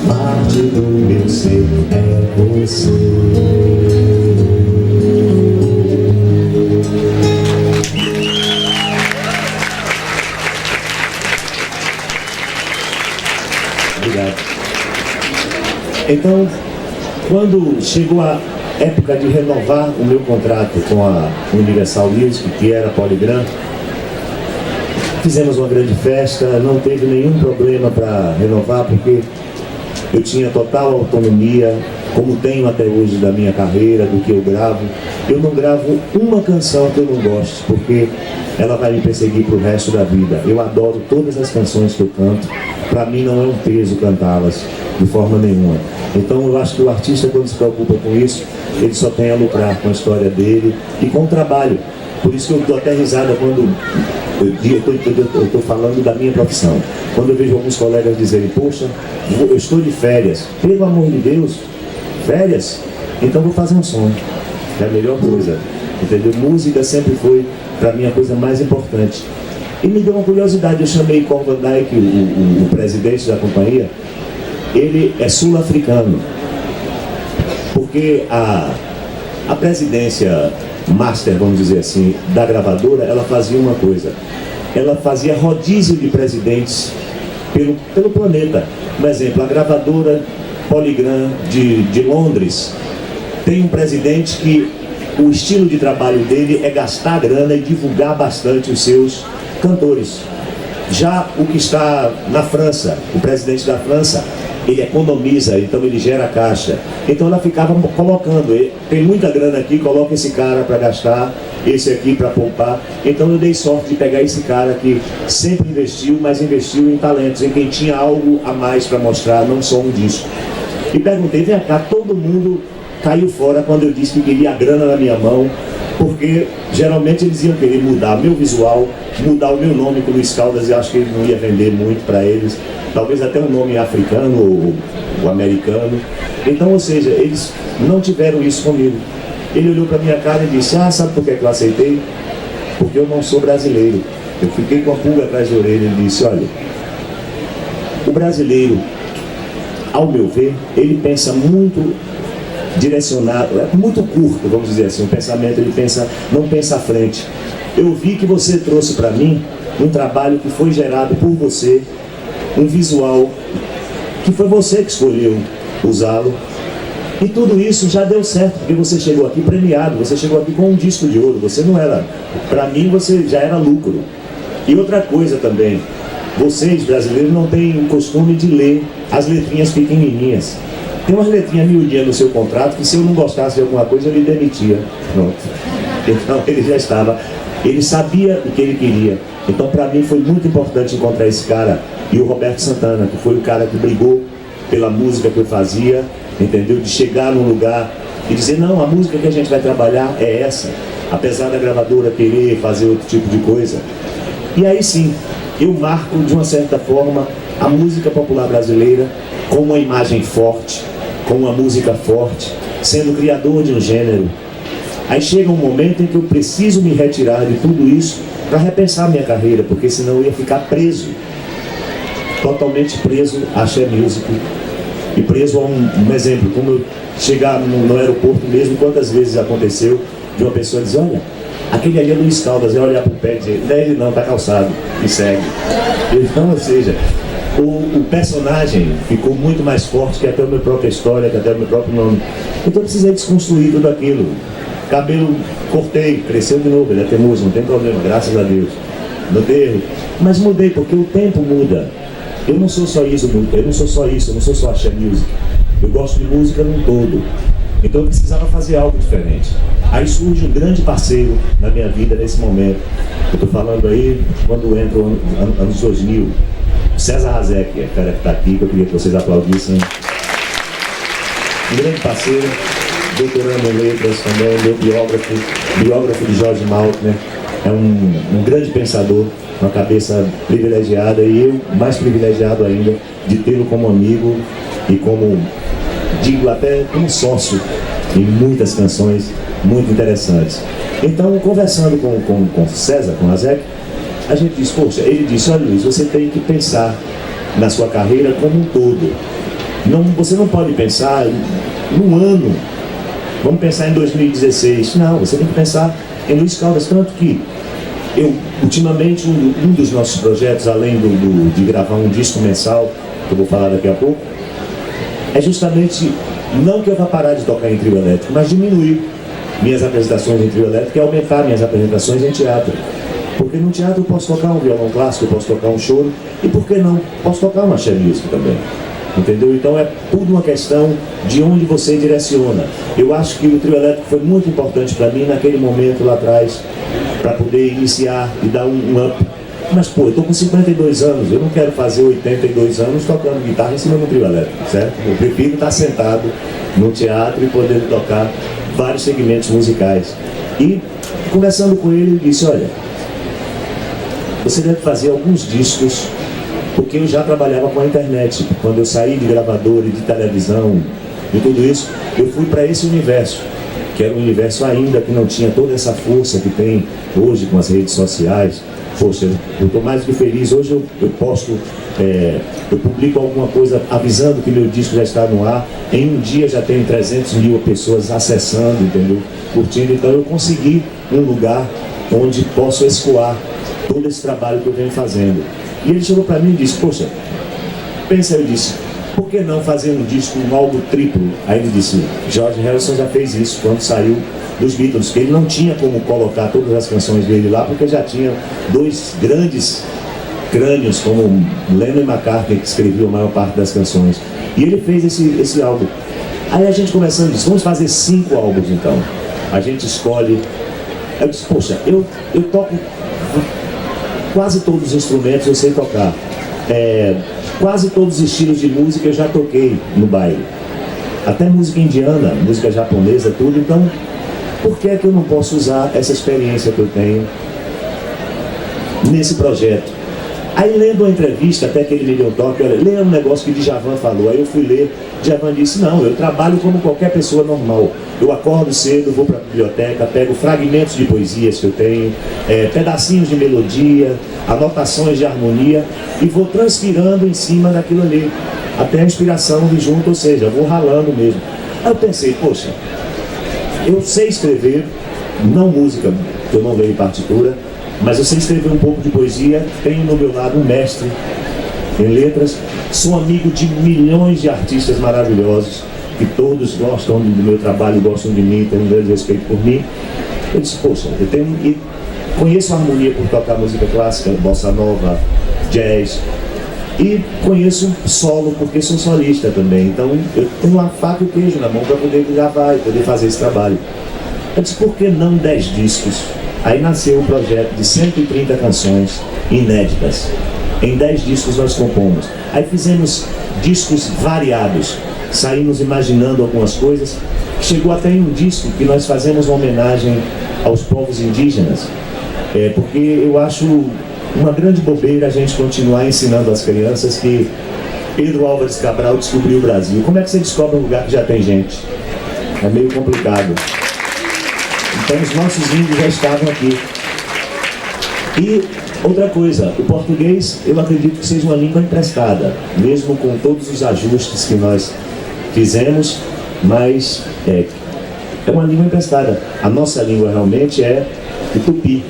Parte do meu ser é você. Obrigado. Então, quando chegou a época de renovar o meu contrato com a Universal Music, que era a Polygram, fizemos uma grande festa, não teve nenhum problema para renovar, porque eu tinha total autonomia, como tenho até hoje da minha carreira, do que eu gravo. Eu não gravo uma canção que eu não goste, porque ela vai me perseguir para o resto da vida. Eu adoro todas as canções que eu canto, para mim não é um peso cantá-las, de forma nenhuma. Então eu acho que o artista, quando se preocupa com isso, ele só tem a lucrar com a história dele e com o trabalho. Por isso que eu dou até risada quando eu estou falando da minha profissão. Quando eu vejo alguns colegas dizerem, poxa, eu estou de férias. Pelo amor de Deus, férias? Então vou fazer um som. É a melhor coisa. Entendeu? Música sempre foi, para mim, a coisa mais importante. E me deu uma curiosidade, eu chamei Cor Van Dyke, o presidente da companhia, ele é sul-africano. Porque a presidência master, vamos dizer assim, da gravadora, ela fazia uma coisa. Ela fazia rodízio de presidentes pelo planeta. Por exemplo, a gravadora Polygram de Londres tem um presidente que o estilo de trabalho dele é gastar grana e divulgar bastante os seus cantores. Já o que está na França, o presidente da França, ele economiza, então ele gera caixa. Então ela ficava colocando, tem muita grana aqui, coloca esse cara para gastar, esse aqui para poupar. Então eu dei sorte de pegar esse cara que sempre investiu, mas investiu em talentos, em quem tinha algo a mais para mostrar, não só um disco. E perguntei, vem cá, todo mundo caiu fora quando eu disse que queria a grana na minha mão, porque geralmente eles iam querer mudar meu visual, mudar o meu nome com Luiz Caldas, e acho que ele não ia vender muito para eles, talvez até um nome africano ou americano. Então, ou seja, eles não tiveram isso comigo. Ele olhou para minha cara e disse, sabe por que eu aceitei? Porque eu não sou brasileiro. Eu fiquei com a pulga atrás da orelha e disse, olha, o brasileiro, ao meu ver, ele pensa muito direcionado, é muito curto, vamos dizer assim, o pensamento, ele não pensa à frente. Eu vi que você trouxe para mim um trabalho que foi gerado por você, um visual que foi você que escolheu usá-lo, e tudo isso já deu certo, porque você chegou aqui premiado, você chegou aqui com um disco de ouro, você não era, para mim você já era lucro. E outra coisa também, vocês brasileiros não têm o costume de ler as letrinhas pequenininhas. Tem umas letrinhas miudinhas no seu contrato que se eu não gostasse de alguma coisa, eu lhe demitia. Pronto. Então ele já estava, ele sabia o que ele queria. Então para mim foi muito importante encontrar esse cara e o Roberto Santana, que foi o cara que brigou pela música que eu fazia, entendeu? De chegar num lugar e dizer, não, a música que a gente vai trabalhar é essa, apesar da gravadora querer fazer outro tipo de coisa. E aí sim, eu marco de uma certa forma a música popular brasileira com uma imagem forte, com uma música forte, sendo criador de um gênero. Aí chega um momento em que eu preciso me retirar de tudo isso para repensar minha carreira, porque senão eu ia ficar preso, totalmente preso a Axé Music, e preso a um exemplo, como eu chegar no aeroporto mesmo, quantas vezes aconteceu de uma pessoa dizer, olha, aquele ali é Luiz Caldas, eu olhar para o pé e dizer, não é ele não, tá calçado, e segue. Então, ou seja, o personagem ficou muito mais forte que até a minha própria história, que até o meu próprio nome. Então eu precisei desconstruir tudo aquilo. Cabelo cortei, cresceu de novo, ele é teimoso, não tem problema, graças a Deus. Não teve, mas mudei porque o tempo muda. Eu não sou só isso, eu não sou só Axé Music. Eu gosto de música num todo. Então eu precisava fazer algo diferente. Aí surge um grande parceiro na minha vida nesse momento. Eu estou falando aí quando entra anos 2000. César Razek, é o cara que está aqui, que eu queria que vocês aplaudissem. Um grande parceiro, doutorando em letras também, meu biógrafo de Jorge Maltner. É um grande pensador, uma cabeça privilegiada, e eu mais privilegiado ainda de tê-lo como amigo e como, digo até como sócio em muitas canções muito interessantes. Então, conversando com César, com Razek, a gente disse, poxa, ele disse, olha Luiz, você tem que pensar na sua carreira como um todo. Você não pode pensar num ano, vamos pensar em 2016. Não, você tem que pensar em Luiz Caldas, tanto que eu, ultimamente, um dos nossos projetos, além de gravar um disco mensal, que eu vou falar daqui a pouco, é justamente, não que eu vá parar de tocar em trio elétrico, mas diminuir minhas apresentações em trio elétrico e aumentar minhas apresentações em teatro. Porque no teatro eu posso tocar um violão clássico, eu posso tocar um choro, e por que não? Posso tocar uma Axé Music também. Entendeu? Então é tudo uma questão de onde você direciona. Eu acho que o trio elétrico foi muito importante para mim naquele momento lá atrás, para poder iniciar e dar um up. Mas pô, eu estou com 52 anos, eu não quero fazer 82 anos tocando guitarra em cima do trio elétrico, certo? Eu prefiro estar sentado no teatro e poder tocar vários segmentos musicais. E conversando com ele, ele disse, olha, você deve fazer alguns discos, porque eu já trabalhava com a internet. Quando eu saí de gravador e de televisão e tudo isso, eu fui para esse universo, que era um universo ainda que não tinha toda essa força que tem hoje com as redes sociais. Poxa, eu estou mais do que feliz. Hoje eu posto, eu publico alguma coisa avisando que meu disco já está no ar. Em um dia já tem 300 mil pessoas acessando, entendeu? Curtindo. Então eu consegui um lugar onde posso escoar todo esse trabalho que eu venho fazendo. E ele chegou para mim e disse, poxa, pensa, eu disse, por que não fazer um disco, um álbum triplo? Aí ele disse, George Harrison já fez isso quando saiu dos Beatles, que ele não tinha como colocar todas as canções dele lá, porque já tinha dois grandes crânios, como Lennon e McCartney, que escreviam a maior parte das canções. E ele fez esse álbum. Aí a gente começando, disse, vamos fazer 5 álbuns então. A gente escolhe. Eu disse, poxa, eu toco quase todos os instrumentos, eu sei tocar. Quase todos os estilos de música eu já toquei no baile. Até música indiana, música japonesa, tudo. Então, por que é que eu não posso usar essa experiência que eu tenho nesse projeto? Aí, lendo uma entrevista, até que ele me deu um toque, olha, lê um negócio que Djavan falou. Aí eu fui ler, Djavan disse, não, eu trabalho como qualquer pessoa normal. Eu acordo cedo, vou para a biblioteca, pego fragmentos de poesias que eu tenho, pedacinhos de melodia, anotações de harmonia, e vou transpirando em cima daquilo ali, até a inspiração vir junto, ou seja, vou ralando mesmo. Aí eu pensei, poxa, eu sei escrever, não música, que eu não leio partitura, mas eu sei escrever um pouco de poesia, tenho no meu lado um mestre em letras, sou amigo de milhões de artistas maravilhosos, que todos gostam do meu trabalho, gostam de mim, têm um grande respeito por mim. Eu disse, poxa, conheço a harmonia por tocar música clássica, bossa nova, jazz, e conheço solo porque sou solista também, então eu tenho uma faca e o queijo na mão para poder gravar e poder fazer esse trabalho. Eu disse, por que não 10 discos? Aí nasceu o projeto de 130 canções inéditas. Em 10 discos nós compomos. Aí fizemos discos variados, saímos imaginando algumas coisas. Chegou até em um disco que nós fazemos uma homenagem aos povos indígenas, porque eu acho uma grande bobeira a gente continuar ensinando às crianças que Pedro Álvares Cabral descobriu o Brasil. Como é que você descobre um lugar que já tem gente? É meio complicado. Então os nossos índios já estavam aqui. E outra coisa, o português eu acredito que seja uma língua emprestada, mesmo com todos os ajustes que nós fizemos, mas é uma língua emprestada. A nossa língua realmente é o tupi.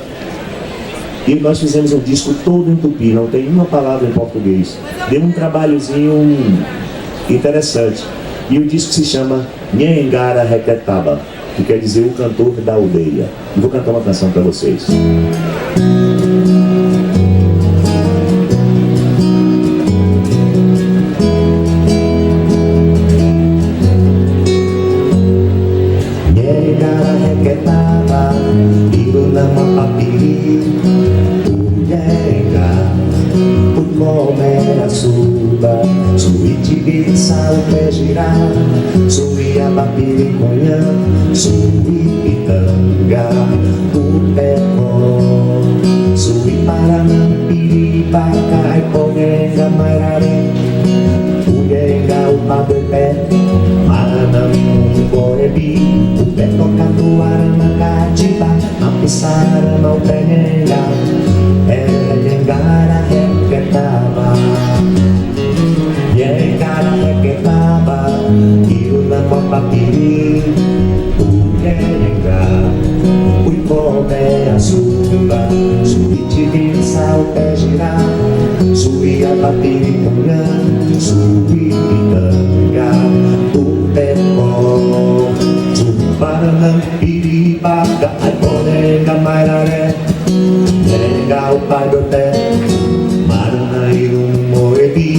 E nós fizemos um disco todo em tupi, não tem uma palavra em português. Deu um trabalhozinho interessante. E o disco se chama Nhenengara Requetaba, que quer dizer o cantor da aldeia. E vou cantar uma canção para vocês. Nhenengara Requetaba, Ibunama Papiri, Uyenga, Ukomera Suba, Suitibisa Upejira, Suiabapiriconha, Suipitanga, Upeco, Suiparanapiripaca, Ipongenga, Mairare, Uyenga, Upabepé, Maranam, Borebi, Upeco, Catuarana, Catiba, Apisara, Malpenga, Nhenengara Requetaba, Nhenengara Requetaba, Iunama Papiri, Uyenga, Uipome Azuba, Suitibisa Upejira, Suiabapiriconha, Suipitanga, Upeco, Suparanapiripaca, Aiponenga Mairare, Nhenenga Upaidoté, Maranaírum Moebi,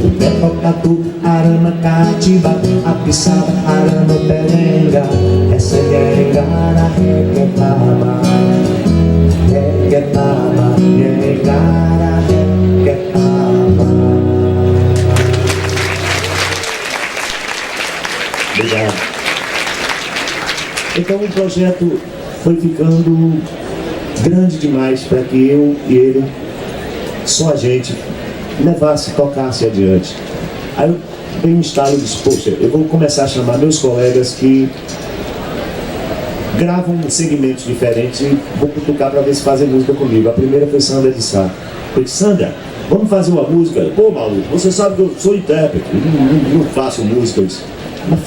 Upeco Catu, Arana Catiba, Apissaba, Arana Perenga, essa é Nhenengara Requetaba, Requetaba, Nhenengara Requetaba. Obrigado. Então o projeto foi ficando grande demais para que eu e ele, só a gente, tocasse adiante. Aí eu dei um estalo e disse, poxa, eu vou começar a chamar meus colegas que gravam segmentos diferentes e vou cutucar para ver se fazem música comigo. A primeira foi Sandra de Sá. Eu disse, Sandra, vamos fazer uma música? Pô, maluco, você sabe que eu sou intérprete, não faço música. Eu disse, mas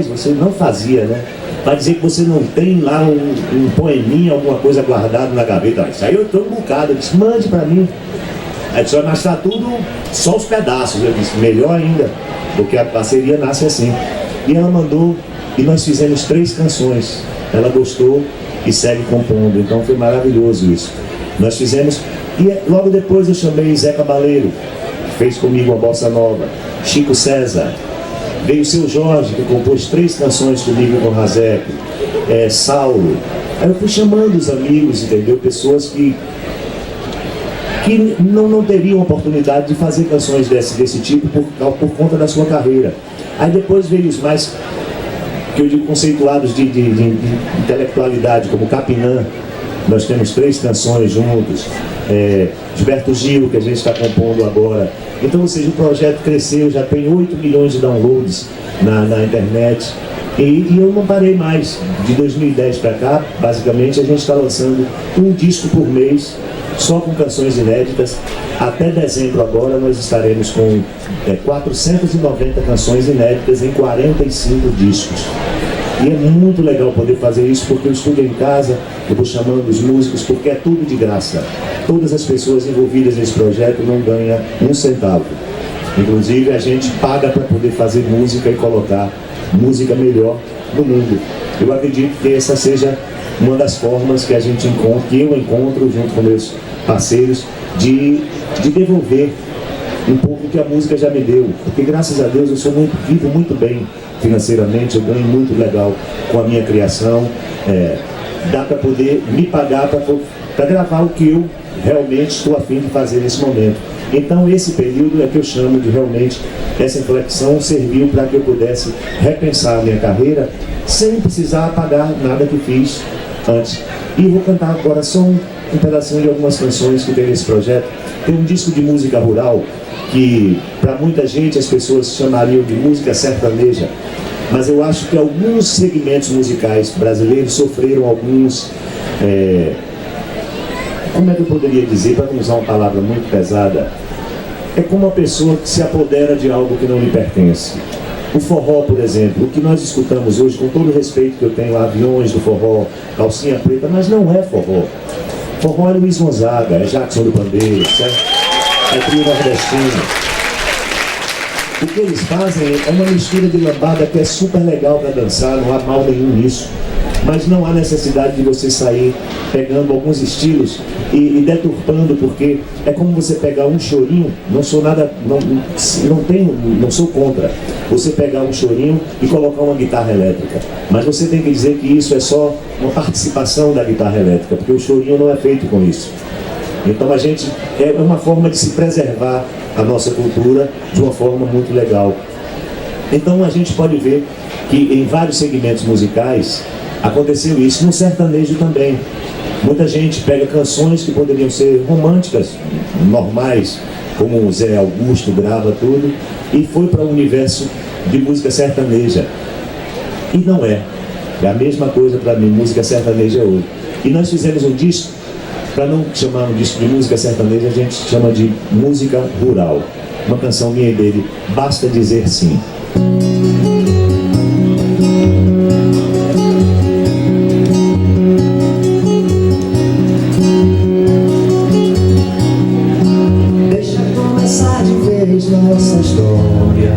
você não fazia, né? Para dizer que você não tem lá um poeminha, alguma coisa guardada na gaveta. Isso aí eu estou um bocado. Eu disse, mande para mim. Aí disse, mas está tudo só os pedaços. Eu disse, melhor ainda, porque a parceria nasce assim. E ela mandou, e nós fizemos 3 canções. Ela gostou e segue compondo. Então foi maravilhoso isso. Nós fizemos, e logo depois eu chamei Zé Cabaleiro, que fez comigo a Bossa Nova, Chico César, veio o Seu Jorge, que compôs 3 canções comigo com Razek, Saulo. Aí eu fui chamando os amigos, entendeu? Pessoas que não teriam oportunidade de fazer canções desse tipo por conta da sua carreira. Aí depois veio os mais, que eu digo, conceituados de intelectualidade, como Capinã. Nós temos 3 canções juntos. Gilberto Gil, que a gente está compondo agora. Então, ou seja, o projeto cresceu, já tem 8 milhões de downloads na internet. E eu não parei mais. De 2010 para cá, basicamente, a gente está lançando um disco por mês, só com canções inéditas. Até dezembro agora nós estaremos com 490 canções inéditas em 45 discos. E é muito legal poder fazer isso, porque eu estudo em casa, eu vou chamando os músicos, porque é tudo de graça. Todas as pessoas envolvidas nesse projeto não ganham um centavo. Inclusive a gente paga para poder fazer música e colocar música melhor no mundo. Eu acredito que essa seja uma das formas que a gente encontra, que eu encontro junto com meus parceiros, de devolver um pouco que a música já me deu. Porque graças a Deus eu vivo muito bem financeiramente, eu ganho muito legal com a minha criação. Dá para poder me pagar para gravar o que eu realmente estou a fim de fazer nesse momento. Então esse período é que eu chamo de realmente, essa inflexão serviu para que eu pudesse repensar a minha carreira sem precisar pagar nada que fiz antes. E vou cantar agora só um pedacinho de algumas canções que tem nesse projeto. Tem um disco de música rural que para muita gente as pessoas chamariam de música sertaneja, mas eu acho que alguns segmentos musicais brasileiros sofreram alguns, como é que eu poderia dizer, para não usar uma palavra muito pesada, é como uma pessoa que se apodera de algo que não lhe pertence. O forró, por exemplo, o que nós escutamos hoje, com todo o respeito que eu tenho a Aviões do Forró, Calcinha Preta, mas não é forró. Forró é Luiz Gonzaga, é Jackson do Pandeiro, certo? É trio nordestino. O que eles fazem é uma mistura de lambada que é super legal para dançar, não há mal nenhum nisso. Mas não há necessidade de você sair pegando alguns estilos e deturpando, porque é como você pegar um chorinho, não sou contra você pegar um chorinho e colocar uma guitarra elétrica. Mas você tem que dizer que isso é só uma participação da guitarra elétrica, porque o chorinho não é feito com isso. Então a gente, é uma forma de se preservar a nossa cultura de uma forma muito legal. Então a gente pode ver que em vários segmentos musicais aconteceu isso, no sertanejo também. Muita gente pega canções que poderiam ser românticas, normais, como o Zé Augusto grava tudo, e foi para o universo de música sertaneja. E não é. É a mesma coisa para mim, música sertaneja hoje. E nós fizemos um disco, para não chamar um disco de música sertaneja, a gente chama de música rural. Uma canção minha e dele, Basta Dizer Sim. Deixa começar de vez nossa história.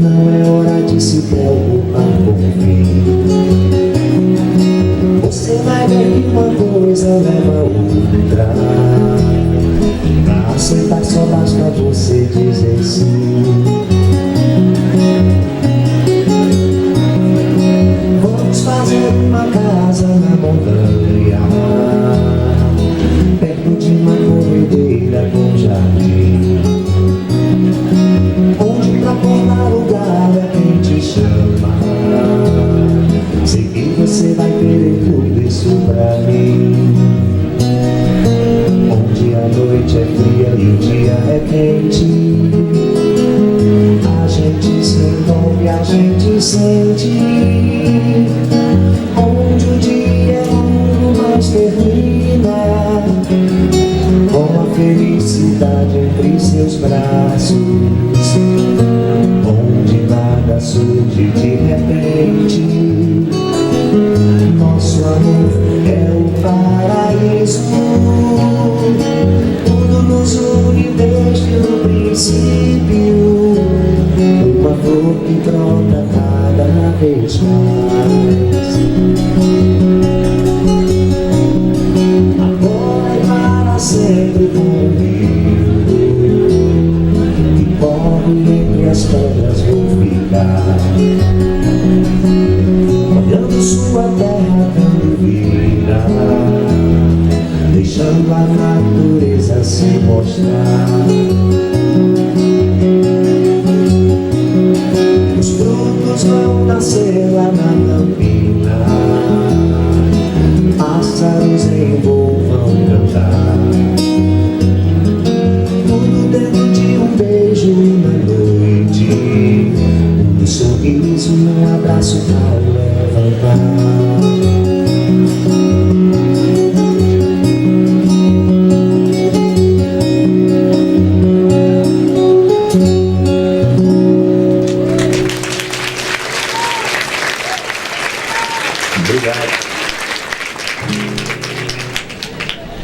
Não é hora de se preocupar com o fim. Você vai ver que uma coisa leva a outra. Pra aceitar só basta você dizer sim. Vamos fazer uma casa na montanha, perto de uma corredeira com jardim, onde pra qualquer lugar é quem te chama. Sei que amor é o paraíso. Tudo nos une desde o princípio. Uma flor que brota cada vez mais. Agora é para sempre um rio que corre entre as pedras. Vou ficar olhando sua terra quando vira, deixando a natureza se mostrar. Os frutos vão nascer lá na campina, pássaros em voo vão cantar. Tudo dentro de um beijo na noite, um sorriso e um abraço ao levantar. Obrigado.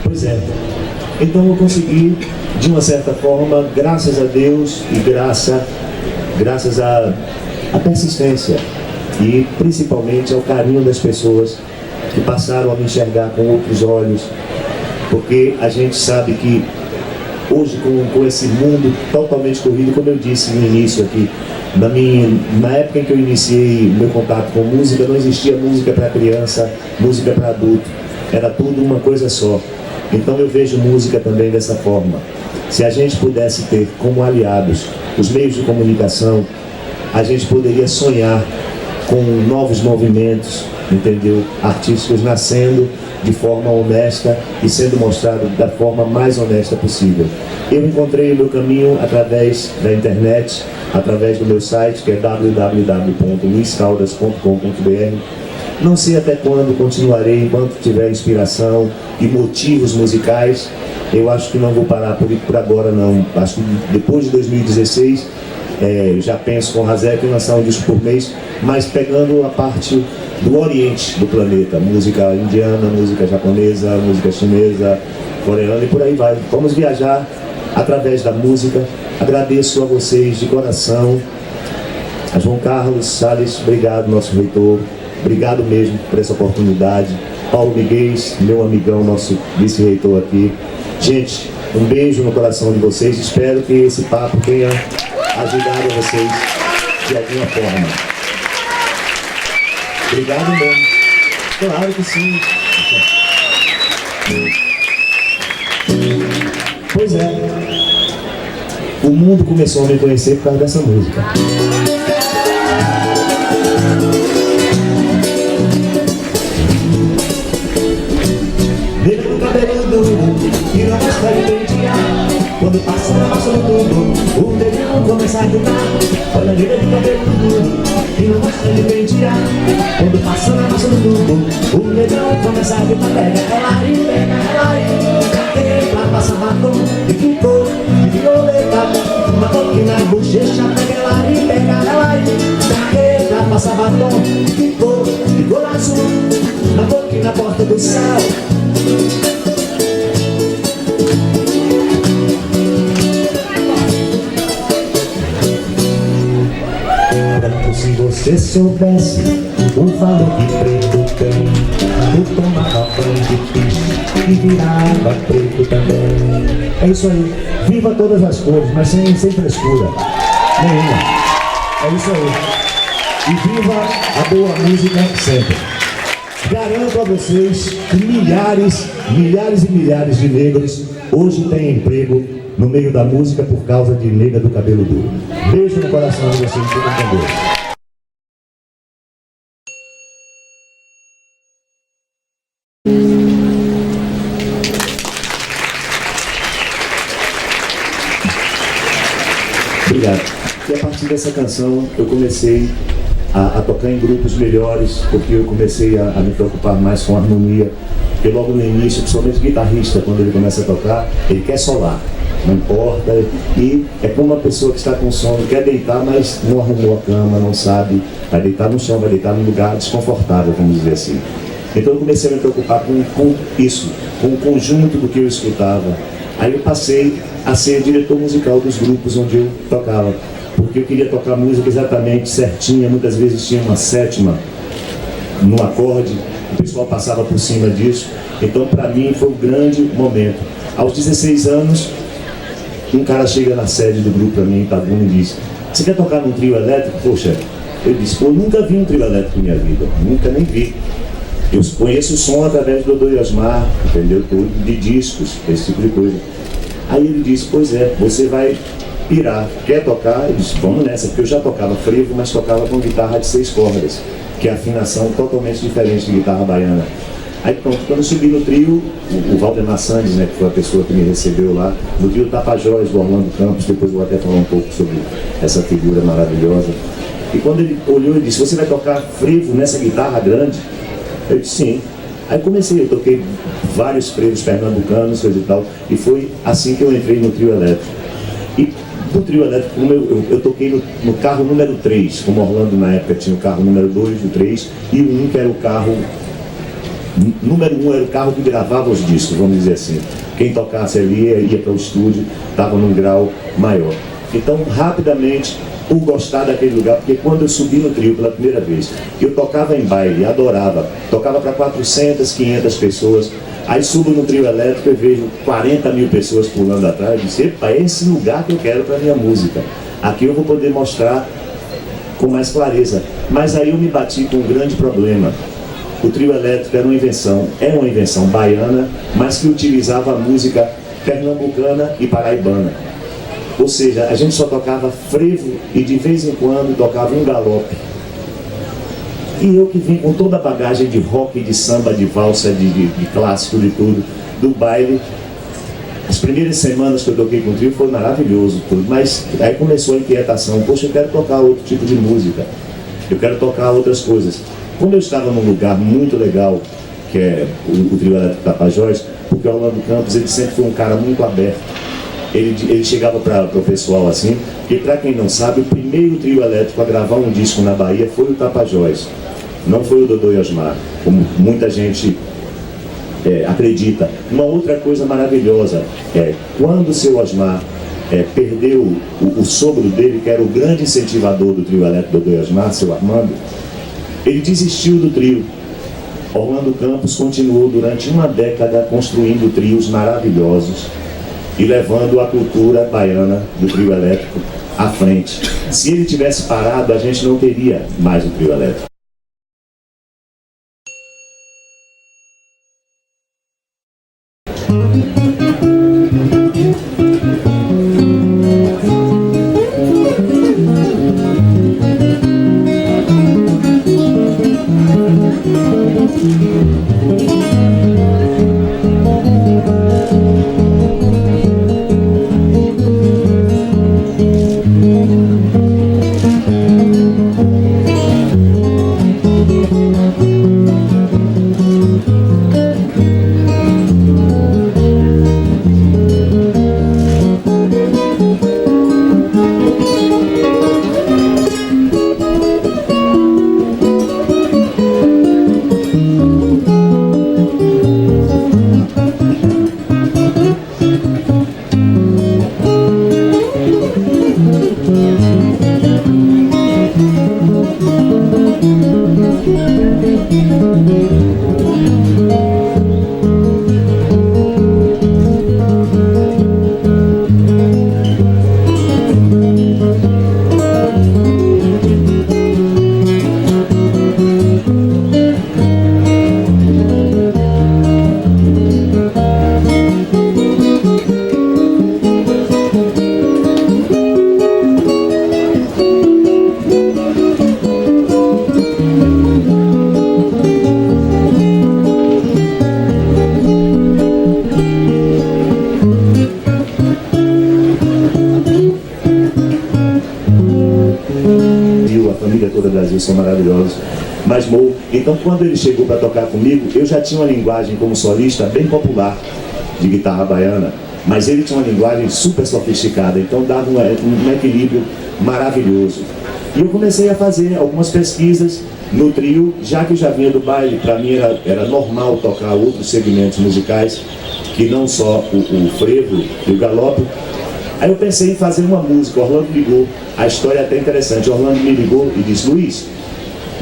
Pois é, então eu consegui, de uma certa forma, graças a Deus e graças à persistência e principalmente ao carinho das pessoas que passaram a me enxergar com outros olhos, porque a gente sabe que hoje com esse mundo totalmente corrido, como eu disse no início aqui, na época em que eu iniciei meu contato com música, não existia música para criança, música para adulto, era tudo uma coisa só. Então eu vejo música também dessa forma. Se a gente pudesse ter como aliados os meios de comunicação, a gente poderia sonhar com novos movimentos, entendeu? Artísticos nascendo de forma honesta e sendo mostrado da forma mais honesta possível. Eu encontrei o meu caminho através da internet, através do meu site, que é www.luiscaldas.com.br. Não sei até quando continuarei, enquanto tiver inspiração e motivos musicais. Eu acho que não vou parar por agora não. Acho que depois de 2016, já penso com Razek em lançar um disco por mês, mas pegando a parte do Oriente do planeta, música indiana, música japonesa, música chinesa, coreana e por aí vai. Vamos viajar através da música. Agradeço a vocês de coração. A João Carlos Salles, obrigado, nosso reitor. Obrigado mesmo por essa oportunidade. Paulo Miguel, meu amigão, nosso vice-reitor aqui. Gente, um beijo no coração de vocês. Espero que esse papo tenha ajudado vocês de alguma forma. Obrigado mesmo. Claro que sim. Pois é. O mundo começou a me conhecer por causa dessa música. Negro cabeludo e não gosta de pentear. Quando passa no tubo, o negão começa a gritar. Olha, negro cabeludo e não gosta de pentear. Quando passa no tubo, o negão começa a gritar. Pega ela e pega ela e ela passa batom e ficou violeta. Uma coquinha na bochecha, pega ela e pega ela e ela passa batom e ficou azul. Na boca e na porta do céu. Se você soubesse o valor que preto tem, eu tomava banho de peixe e virava preto também. É isso aí, viva todas as cores, mas sem frescura nenhuma. É isso aí. E viva a boa música sempre. Garanto a vocês que milhares e milhares de negros hoje têm emprego no meio da música por causa de Nega do Cabelo Duro. Beijo no coração de vocês, fiquem com Deus. Obrigado. E a partir dessa canção eu comecei a tocar em grupos melhores, porque eu comecei a me preocupar mais com a harmonia. Porque logo no início, principalmente o guitarrista, quando ele começa a tocar, ele quer solar, não importa. E é como uma pessoa que está com sono, quer deitar, mas não arrumou a cama, não sabe, vai deitar no chão, vai deitar num lugar desconfortável, vamos dizer assim. Então eu comecei a me preocupar com isso, com o conjunto do que eu escutava. Aí eu passei a ser diretor musical dos grupos onde eu tocava, porque eu queria tocar música exatamente certinha, muitas vezes tinha uma sétima no acorde, o pessoal passava por cima disso. Então para mim foi um grande momento. Aos 16 anos, um cara chega na sede do grupo para mim em Itabuna e diz: você quer tocar num trio elétrico? Poxa, eu disse: pô, eu nunca vi um trio elétrico na minha vida, nunca nem vi. Eu conheço o som através do Dodô e Osmar, entendeu? Tudo, de discos, esse tipo de coisa. Aí ele disse: pois é, você vai pirar, quer tocar? Eu disse: vamos nessa, porque eu já tocava frevo, mas tocava com guitarra de 6 cordas, que é a afinação totalmente diferente de guitarra baiana. Aí pronto, quando eu subi no trio, o Valdemar Sandes, né, que foi a pessoa que me recebeu lá, no trio Tapajós, do Orlando Campos, depois eu vou até falar um pouco sobre essa figura maravilhosa. E quando ele olhou e disse: você vai tocar frevo nessa guitarra grande? Eu disse: sim. Aí comecei, eu toquei vários frevos pernambucanos, coisa e tal, e foi assim que eu entrei no trio elétrico. E do trio elétrico, como eu toquei no carro número 3, como Orlando na época tinha o carro número 2, o 3, e o 1 que era o carro, número 1 era o carro que gravava os discos, vamos dizer assim. Quem tocasse ali ia para o estúdio, estava num grau maior. Então, rapidamente, por gostar daquele lugar, porque quando eu subi no trio pela primeira vez, eu tocava em baile, adorava, tocava para 400, 500 pessoas, aí subo no trio elétrico e vejo 40 mil pessoas pulando atrás, e disse: epa, é esse lugar que eu quero para minha música, aqui eu vou poder mostrar com mais clareza. Mas aí eu me bati com um grande problema. O trio elétrico era uma invenção baiana, mas que utilizava a música pernambucana e paraibana. Ou seja, a gente só tocava frevo e de vez em quando tocava um galope. E eu que vim com toda a bagagem de rock, de samba, de valsa, de clássico, de tudo, do baile. As primeiras semanas que eu toquei com o trio foi maravilhoso, tudo, mas aí começou a inquietação: poxa, eu quero tocar outro tipo de música, eu quero tocar outras coisas. Como eu estava num lugar muito legal, que é o trio elétrico Tapajós, porque o Orlando Campos, ele sempre foi um cara muito aberto. Ele chegava para o pessoal assim, porque para quem não sabe, o primeiro trio elétrico a gravar um disco na Bahia foi o Tapajós, não foi o Dodô e Osmar, como muita gente acredita. Uma outra coisa maravilhosa é quando o seu Osmar perdeu o sogro dele, que era o grande incentivador do trio elétrico Dodô e Osmar, seu Armando, ele desistiu do trio. Orlando Campos continuou durante uma década construindo trios maravilhosos e levando a cultura baiana do trio elétrico à frente. Se ele tivesse parado, a gente não teria mais o trio elétrico. Toda Brasil são maravilhosos, mas Mo, então quando ele chegou para tocar comigo, eu já tinha uma linguagem como solista bem popular de guitarra baiana, mas ele tinha uma linguagem super sofisticada, então dava um equilíbrio maravilhoso. E eu comecei a fazer algumas pesquisas no trio, já que eu já vinha do baile, para mim era normal tocar outros segmentos musicais, que não só o frevo e o galope. Aí eu pensei em fazer uma música. Orlando ligou, a história é até interessante. Orlando me ligou e disse: Luiz,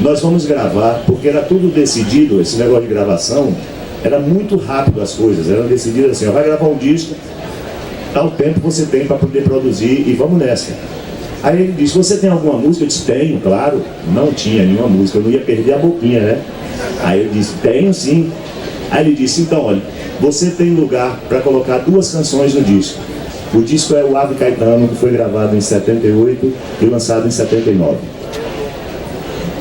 nós vamos gravar, porque era tudo decidido, esse negócio de gravação, era muito rápido as coisas, eram decididas assim: ó, vai gravar um disco, tal tempo você tem para poder produzir e vamos nessa. Aí ele disse: você tem alguma música? Eu disse: tenho, claro. Não tinha nenhuma música, eu não ia perder a boquinha, né? Aí eu disse: tenho sim. Aí ele disse: então, olha, você tem lugar para colocar 2 canções no disco. O disco é o Ave Caetano, que foi gravado em 78 e lançado em 79.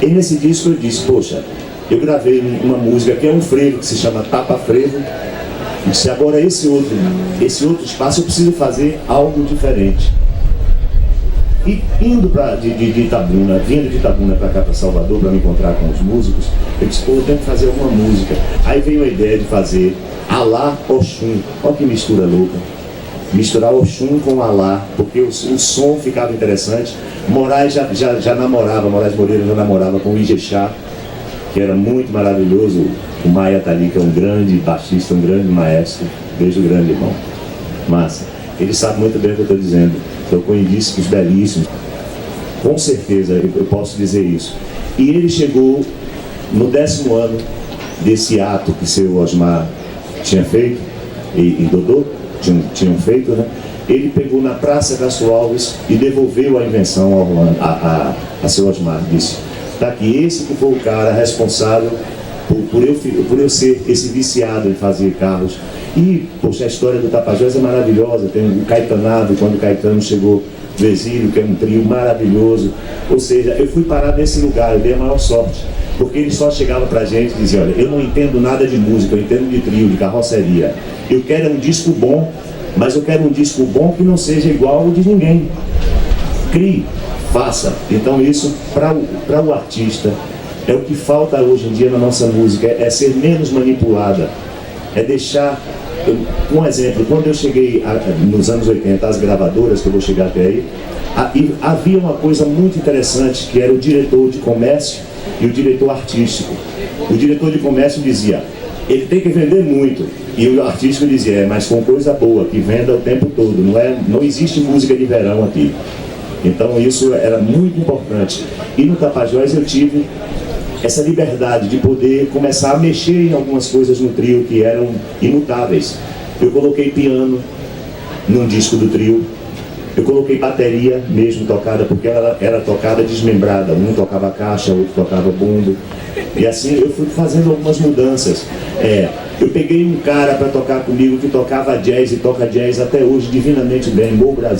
E nesse disco eu disse: poxa, eu gravei uma música que é um frevo, que se chama Tapa Frevo. Eu disse: agora esse outro espaço eu preciso fazer algo diferente. E indo de Itabuna, vindo de Itabuna para cá, para Salvador, para me encontrar com os músicos, eu disse: pô, eu tenho que fazer alguma música. Aí veio a ideia de fazer Alá Oxum. Olha que mistura louca. Misturar Oxum com Alá, porque o som ficava interessante. Moraes já namorava, Moraes Moreira já namorava com o Ijexá, que era muito maravilhoso. O Maia tá ali, que é um grande baixista, um grande maestro. Beijo grande, irmão. Massa. Ele sabe muito bem o que eu estou dizendo. Tocou em discos belíssimos. Com certeza eu posso dizer isso. E ele chegou no 10º ano desse ato que seu Osmar tinha feito, e Dodô tinham feito, né? Ele pegou na Praça Castro Alves e devolveu a invenção a seu Osmar. Disse: tá aqui, esse que foi o cara responsável por eu ser esse viciado em fazer carros. E, poxa, a história do Tapajós é maravilhosa. Tem o Caetanado, quando o Caetano chegou do exílio, que é um trio maravilhoso. Ou seja, eu fui parar nesse lugar, eu dei a maior sorte, porque ele só chegava pra gente e dizia: olha, eu não entendo nada de música, eu entendo de trio, de carroceria. Eu quero um disco bom, mas eu quero um disco bom que não seja igual ao de ninguém. Crie, faça. Então isso, para o artista, é o que falta hoje em dia na nossa música, é ser menos manipulada, é deixar. Um exemplo, quando eu cheguei nos anos 80, as gravadoras, que eu vou chegar até aí, havia uma coisa muito interessante, que era o diretor de comércio e o diretor artístico. O diretor de comércio dizia: ele tem que vender muito, e o artístico dizia: mas com coisa boa, que venda o tempo todo, não existe música de verão aqui. Então isso era muito importante. E no Tapajós eu tive essa liberdade de poder começar a mexer em algumas coisas no trio que eram imutáveis. Eu coloquei piano num disco do trio, eu coloquei bateria mesmo tocada, porque ela era tocada desmembrada, um tocava caixa, outro tocava bumbo, e assim eu fui fazendo algumas mudanças. Eu peguei um cara para tocar comigo que tocava jazz e toca jazz até hoje divinamente bem, Mo Brasil.